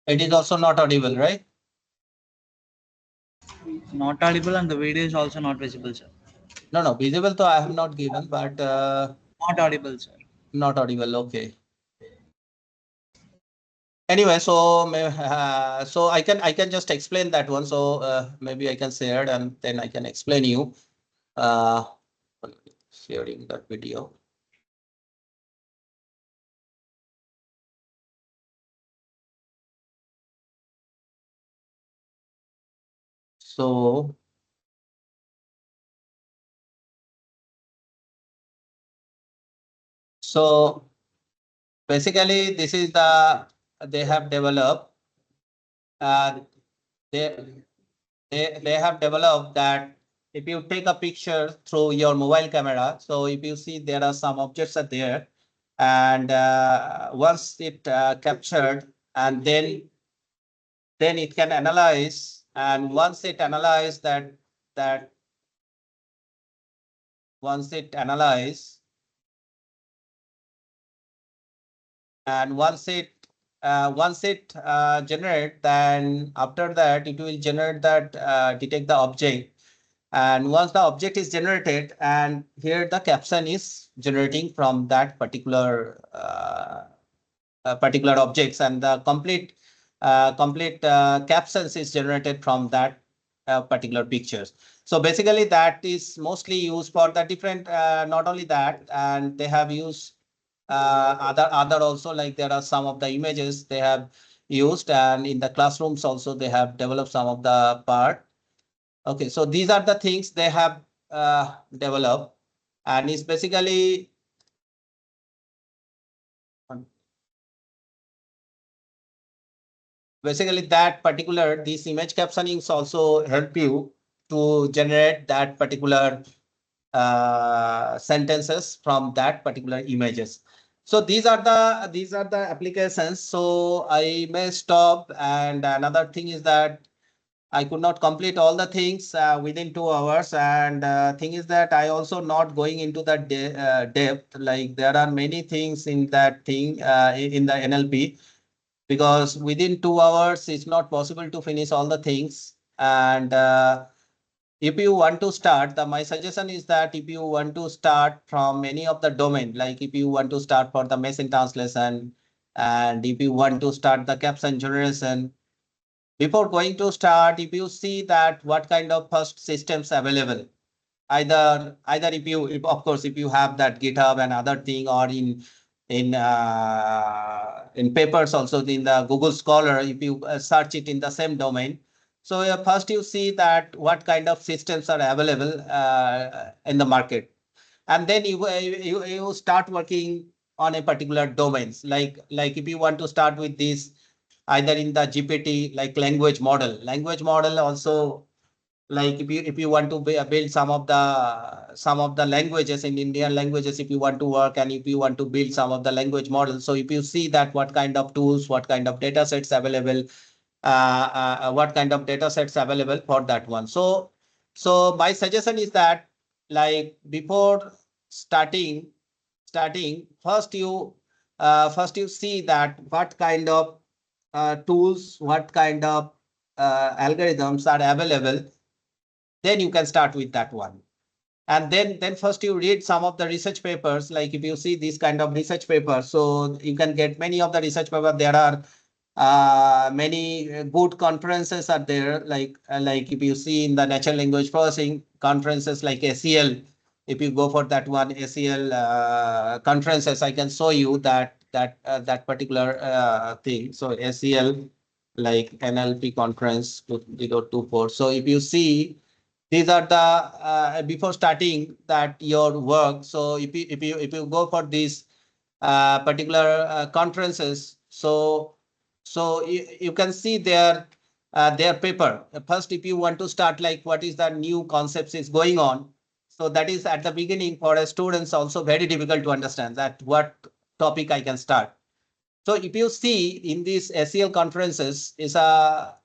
[SPEAKER 3] It is also not audible, right?
[SPEAKER 4] Not audible, and the video is also not visible, sir.
[SPEAKER 3] No, no, visible. So I have not given, but
[SPEAKER 4] Not audible, sir.
[SPEAKER 3] not audible. Okay. Anyway, so so I can just explain that one. So maybe I can share it and then I can explain you. Uh, Sharing that video. So so basically this is the they have developed. Uh, they they have developed that if you take a picture through your mobile camera, so if you see there are some objects are there, and once it captured, and then it can analyze, and once it analyze that once it analyze and once it generate, then after that it will generate that detect the object. And once the object is generated, and here the caption is generating from that particular objects, and the complete captions is generated from that particular pictures. So basically that is mostly used for the different, not only that, and they have used other also, like there are some of the images they have used, and in the classrooms also they have developed some of the part. Okay, so these are the things they have developed, and it's basically that particular, these image captionings also help you to generate that particular sentences from that particular images. So these are the applications. So I may stop. And another thing is that I could not complete all the things within 2 hours. And thing is that I also not going into the depth. Like there are many things in that thing in the NLP, because within 2 hours it's not possible to finish all the things. And if you want to start, my suggestion is that if you want to start from any of the domain, like if you want to start for the machine translation, and if you want to start the caption generation, before going to start, if you see that what kind of first systems available, either if of course if you have that GitHub and other thing, or in papers also in the Google Scholar, if you search it in the same domain. So first you see that what kind of systems are available in the market, and then you start working on a particular domains. Like if you want to start with this, either in the GPT, like language model also, like if you want to build some of the languages in Indian languages, if you want to work, and if you want to build some of the language models. So if you see that what kind of tools, what kind of data sets available, what kind of data sets available for that one. So my suggestion is that, like before starting first you see that what kind of tools, what kind of algorithms are available, then you can start with that one. And then first you read some of the research papers. Like if you see these kind of research papers, so you can get many of the research papers. There are many good conferences are there, like if you see in the natural language processing conferences like ACL, if you go for that one ACL conferences, I can show you that particular thing. So ACL, like NLP conference 2024. So if you see, these are the before starting that your work. So if you go for these particular conferences, so you can see their paper. First, if you want to start, like what is the new concepts is going on, so that is at the beginning for a students also very difficult to understand that what topic I can start. So if you see in these SEL conferences is a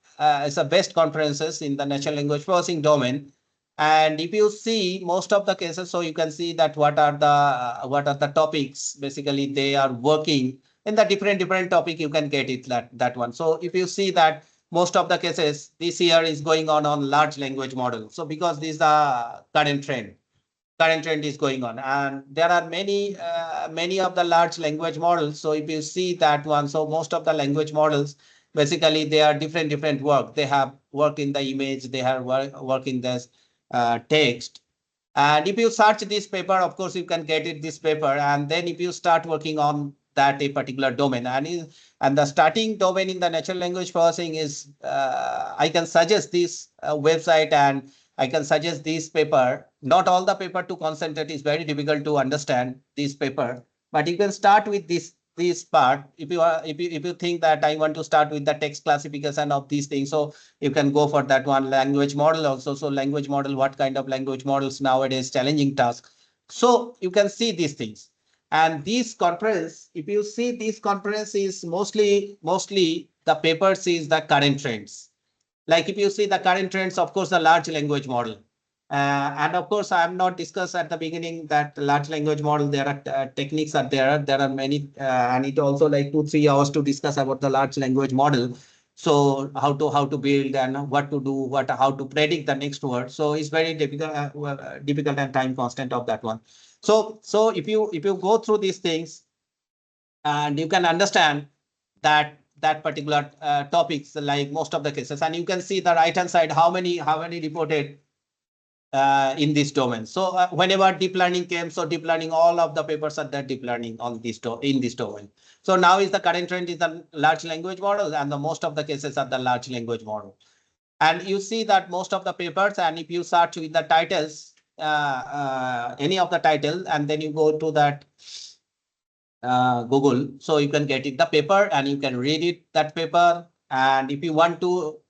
[SPEAKER 3] best conferences in the natural language processing domain. And if you see most of the cases, so you can see that what are the topics basically they are working in the different topic, you can get it that one. So if you see that most of the cases this year is going on large language model. So because this is the current trend is going on, and there are many of the large language models. So if you see that one, so most of the language models basically they are different work. They have work in the image, they have work in this text. And if you search this paper, of course, you can get it this paper. And then if you start working on that a particular domain, and the starting domain in the natural language processing is, I can suggest this website, and I can suggest this paper. Not all the paper to concentrate is very difficult to understand this paper, but you can start with this part. If you think that I want to start with the text classification of these things, so you can go for that one. Language model also. So language model, what kind of language models nowadays, challenging task. So you can see these things. And this conference, if you see this conference is mostly the papers is the current trends. Like if you see the current trends, of course, the large language model. And of course, I am not discussed at the beginning that large language model, there are techniques are there. There are many, and it also like 2-3 hours to discuss about the large language model. So how to build and what to do, how to predict the next word. So it's very difficult and time constant of that one. So if you go through these things, and you can understand that particular topics, like most of the cases. And you can see the right hand side how many reported in this domain. So whenever deep learning came, so deep learning, all of the papers are that deep learning on this in this domain. So now is the current trend is the large language model, and the most of the cases are the large language model. And you see that most of the papers, and if you search with the titles, any of the title, and then you go to that Google, so you can get it the paper and you can read it that paper. And if you want to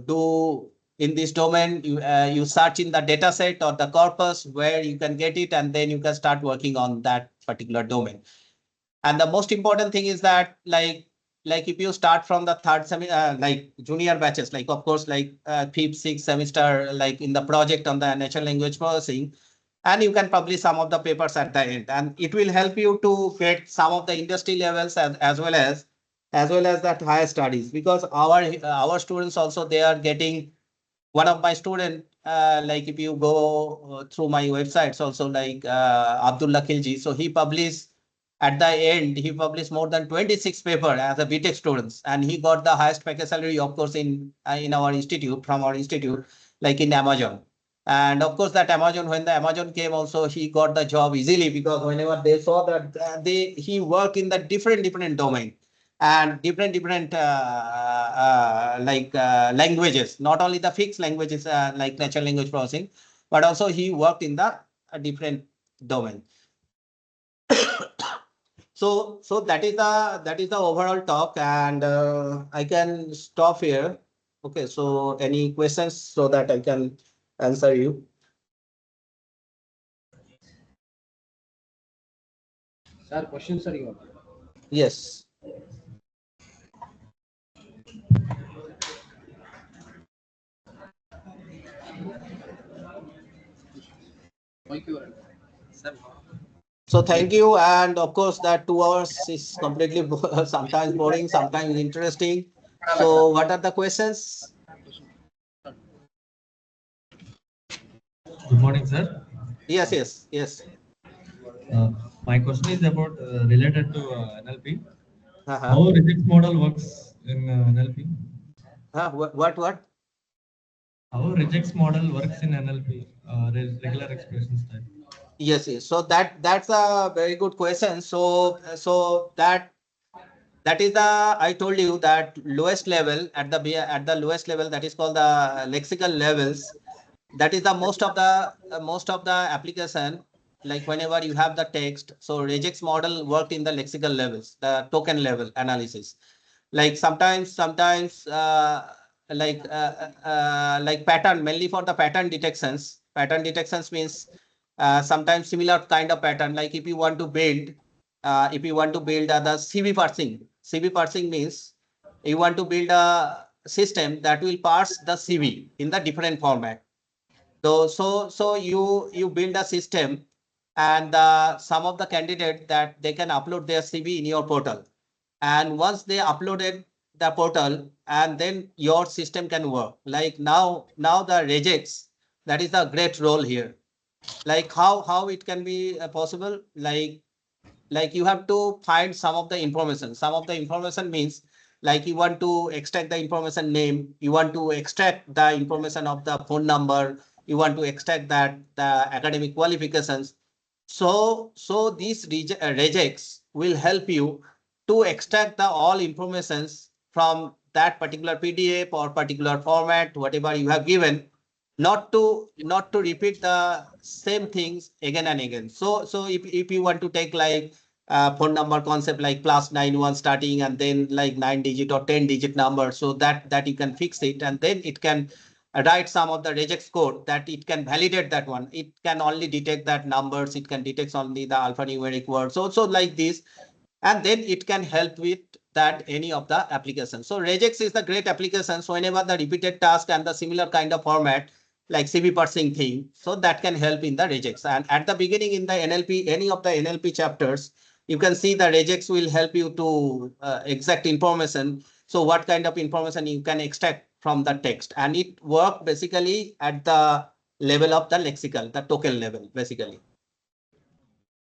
[SPEAKER 3] do in this domain, you search in the data set or the corpus where you can get it, and then you can start working on that particular domain. And the most important thing is that like if you start from the third semester, like junior batches, like of course like fifth, sixth semester, like in the project on the natural language processing, and you can publish some of the papers at the end, and it will help you to get some of the industry levels as well as that higher studies, because our students also, they are getting, one of my student, like if you go through my websites also, like Abdullah Khilji, so he published at the end, he published more than 26 paper as a BTech students, and he got the highest package salary, of course, in our institute, from our institute, like in Amazon. And of course, that Amazon, when the Amazon came also, he got the job easily, because whenever they saw that he worked in the different domain and different languages, not only the fixed languages like natural language processing, but also he worked in the different domain. So that is the overall talk, and I can stop here. Okay, so any questions so that I can answer you?
[SPEAKER 2] Sir, questions are you?
[SPEAKER 3] Yes.
[SPEAKER 2] Thank you, sir.
[SPEAKER 3] So thank you, and of course that 2 hours is completely sometimes boring, sometimes interesting. So what are the questions?
[SPEAKER 5] Good morning, sir.
[SPEAKER 3] Yes.
[SPEAKER 5] Uh, my question is about related to NLP.
[SPEAKER 3] Uh-huh.
[SPEAKER 5] How regex model works in NLP?
[SPEAKER 3] What?
[SPEAKER 5] How regex model works in NLP, regular expressions type.
[SPEAKER 3] Yes. So that's a very good question. So that is the, I told you that lowest level, at the lowest level, that is called the lexical levels. That is the most of the application, like whenever you have the text. So regex model worked in the lexical levels, the token level analysis. Like sometimes like pattern, mainly for the pattern detections means sometimes similar kind of pattern, like if you want to build the cv parsing means you want to build a system that will parse the cv in the different format. So you build a system, and some of the candidate that they can upload their CV in your portal. And once they uploaded the portal, and then your system can work. Like now the regex, that is a great role here. Like how it can be possible, like you have to find some of the information. Some of the information means, like you want to extract the information name, you want to extract the information of the phone number, you want to extract that the academic qualifications. So these regex will help you to extract the all informations from that particular PDF or particular format, whatever you have given, not to repeat the same things again and again. So if you want to take like phone number concept, like +91 starting, and then like 9 digit or 10 digit number, so that you can fix it, and then it can write some of the regex code that it can validate that one. It can only detect that numbers, it can detect only the alphanumeric words, so like this. And then it can help with that any of the applications. So regex is the great application. So whenever the repeated task and the similar kind of format, like CV parsing thing, so that can help in the regex. And at the beginning in the NLP, any of the NLP chapters, you can see the regex will help you to exact information. So what kind of information you can extract from the text, and it work basically at the level of the lexical, the token level, basically.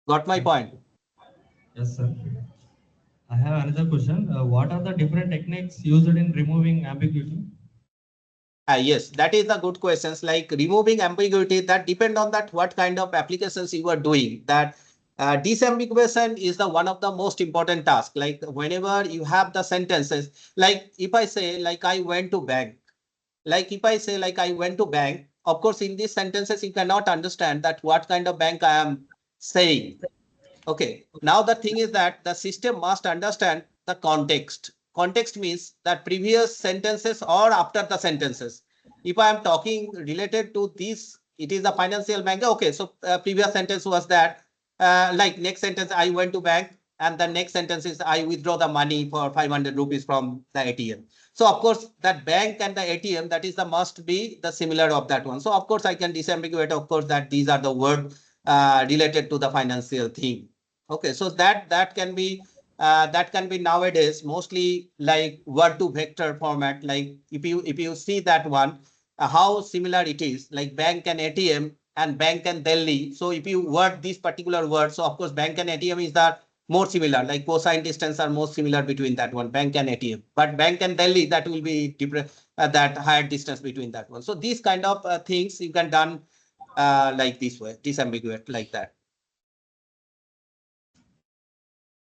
[SPEAKER 3] Got my point?
[SPEAKER 5] Yes, sir. I have another question. What are the different techniques used in removing ambiguity?
[SPEAKER 3] Yes, that is the good questions. Like removing ambiguity, that depend on that what kind of applications you are doing. That Disambiguation is the one of the most important tasks. Like whenever you have the sentences, like if I say like I went to bank, like if I say like I went to bank, of course in these sentences you cannot understand that what kind of bank I am saying. Okay. Now the thing is that the system must understand the context. Context means that previous sentences or after the sentences. If I am talking related to this, it is a financial bank. Okay, so previous sentence was that, like next sentence, I went to bank, and the next sentence is I withdraw the money for 500 rupees from the ATM. So of course that bank and the ATM, that is the must be the similar of that one. So of course I can disambiguate, of course, that these are the word related to the financial thing. Okay, so that can be nowadays mostly like word to vector format. Like if you see that one, how similar it is, like bank and ATM and bank and Delhi. So if you word this particular word, so of course bank and ATM is the more similar, like cosine distance are more similar between that one, bank and ATM. But bank and Delhi, that will be different, that higher distance between that one. So these kind of things you can done like this way, disambiguate like that.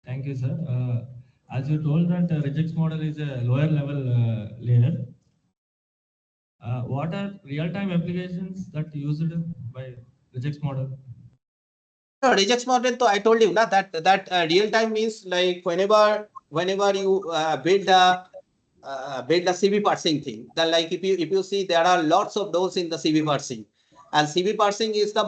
[SPEAKER 5] Thank you, sir. As you told that regex model is a lower level layer. What are real-time applications that used by regex model?
[SPEAKER 3] No, regex model, so I told you na, that real time means like whenever you build a CV parsing thing. Then like if you see there are lots of those in the CV parsing, and CV parsing is the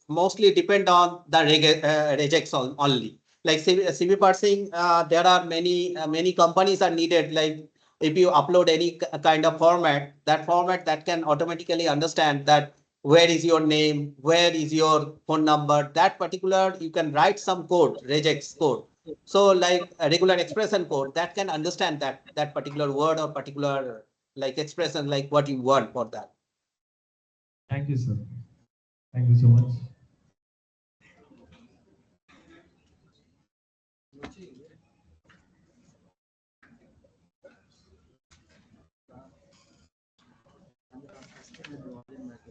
[SPEAKER 3] mostly depend on the regex only. Like CV parsing, there are many companies are needed. Like if you upload any kind of format, that format that can automatically understand that where is your name, where is your phone number, that particular you can write some code, regex code. So like a regular expression code that can understand that particular word or particular like expression, like what you want for that.
[SPEAKER 5] Thank you, sir. Thank you so much.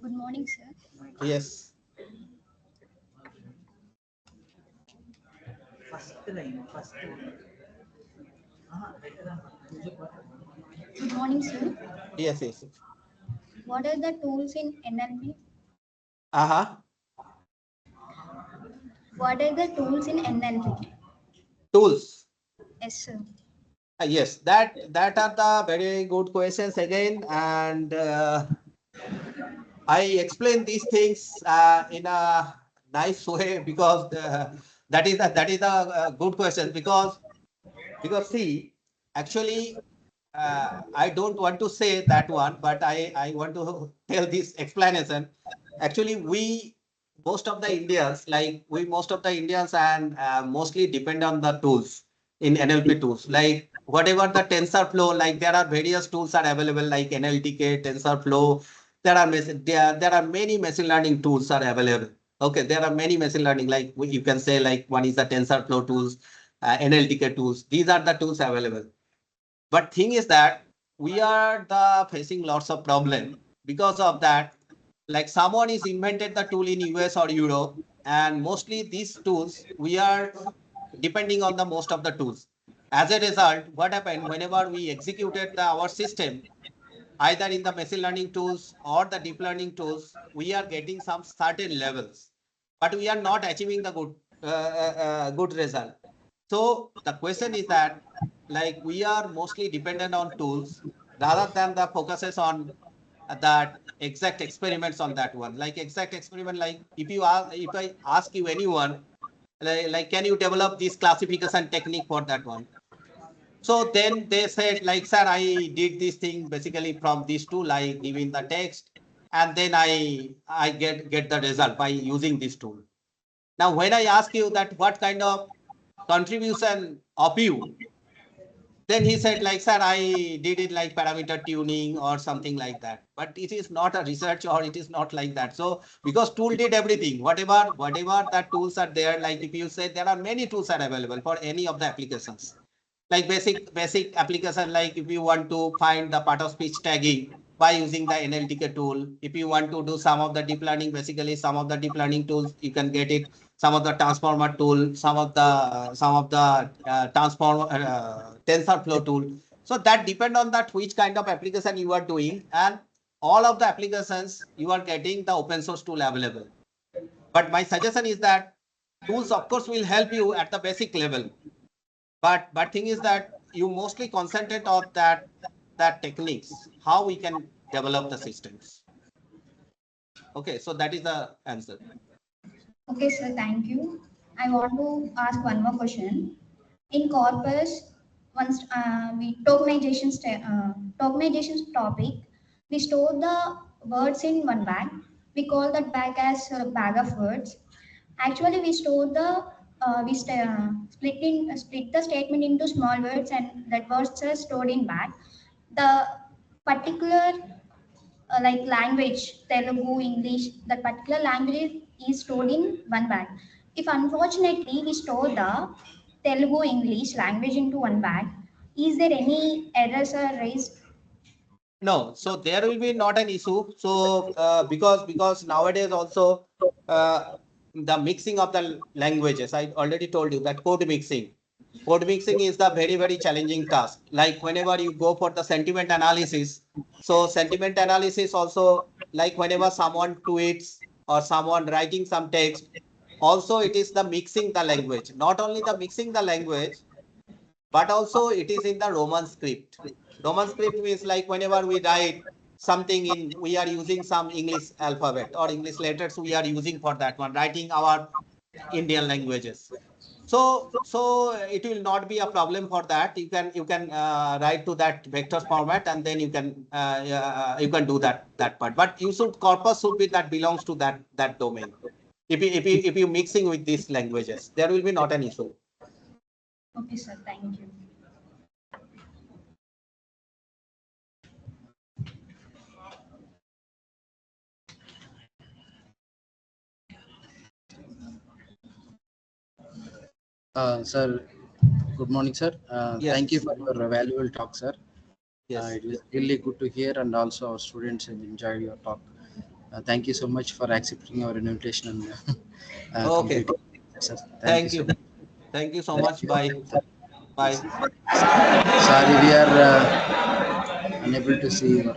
[SPEAKER 1] Good morning, sir.
[SPEAKER 3] Yes.
[SPEAKER 1] Good morning, sir.
[SPEAKER 3] Yes, yes.
[SPEAKER 1] What are the tools in NLP?
[SPEAKER 3] Uh-huh.
[SPEAKER 1] What are the tools in NLP?
[SPEAKER 3] Tools.
[SPEAKER 1] Yes, sir.
[SPEAKER 3] Yes, that are the very good questions again, and I explain these things in a nice way because that is a good question because see, actually, I don't want to say that one, but I want to tell this explanation. Actually, most of the Indians and mostly depend on the tools in NLP tools. Like whatever the TensorFlow, like there are various tools are available like NLTK, TensorFlow. There are many machine learning tools are available. Okay, there are many machine learning, like you can say like one is the TensorFlow tools, NLTK tools. These are the tools available. But thing is that we are the facing lots of problem because of that. Like someone is invented the tool in US or Europe, and mostly these tools we are depending on the most of the tools. As a result, what happened whenever we executed our system, either in the machine learning tools or the deep learning tools, we are getting some certain levels, but we are not achieving the good result. So the question is that like we are mostly dependent on tools rather than the focuses on that exact experiments on that one. Like exact experiment, like if I ask you anyone, like can you develop this classification technique for that one? So then they said like, sir, I did this thing basically from these two, like giving the text, and then I get the result by using this tool. Now, when I ask you that what kind of contribution of you, then he said like, sir, I did it like parameter tuning or something like that. But it is not a research or it is not like that. So because tool did everything, whatever that tools are there, like if you say there are many tools are available for any of the applications. Like basic application, like if you want to find the part of speech tagging, by using the NLTK tool. If you want to do some of the deep learning, basically some of the deep learning tools, you can get it. Some of the transformer tool, some of the transform TensorFlow tool. So that depend on that which kind of application you are doing, and all of the applications you are getting the open source tool available. But my suggestion is that tools, of course, will help you at the basic level. But thing is that you mostly concentrate on that techniques, how we can develop the systems. Okay, so that is the answer.
[SPEAKER 1] Okay, sir, thank you. I want to ask one more question. In corpus, once we tokenization topic, we store the words in one bag. We call that bag as a bag of words. Actually, we store the split the statement into small words, and that words are stored in bag. The particular like language, Telugu, English, that particular language is stored in one bag. If unfortunately we store the Telugu, English language into one bag, is there any errors are raised?
[SPEAKER 3] No, so there will be not an issue. So because nowadays also the mixing of the languages, I already told you that code mixing. Code mixing is the very challenging task. Like whenever you go for the sentiment analysis, so sentiment analysis also, like whenever someone tweets or someone writing some text, also it is the mixing the language. Not only the mixing the language, but also it is in the Roman script. Roman script means like whenever we write something in, we are using some English alphabet or English letters we are using for that one, writing our Indian languages. So it will not be a problem for that. You can write to that vectors format, and then you can do that part. But you should corpus should be that belongs to that domain. If you mixing with these languages, there will be not an issue.
[SPEAKER 1] Okay, sir, thank you.
[SPEAKER 2] Sir, good morning, sir.
[SPEAKER 3] Yes.
[SPEAKER 2] Thank you for your valuable talk, sir.
[SPEAKER 3] Yes.
[SPEAKER 2] It was really good to hear, and also our students have enjoyed your talk. Thank you so much for accepting our invitation and
[SPEAKER 3] Okay.
[SPEAKER 2] completing. Sir,
[SPEAKER 3] Thank
[SPEAKER 2] so
[SPEAKER 3] you.
[SPEAKER 2] much.
[SPEAKER 3] Thank you so
[SPEAKER 2] Thank
[SPEAKER 3] much.
[SPEAKER 2] you.
[SPEAKER 3] Bye. Bye.
[SPEAKER 2] Sorry, we are unable to see your.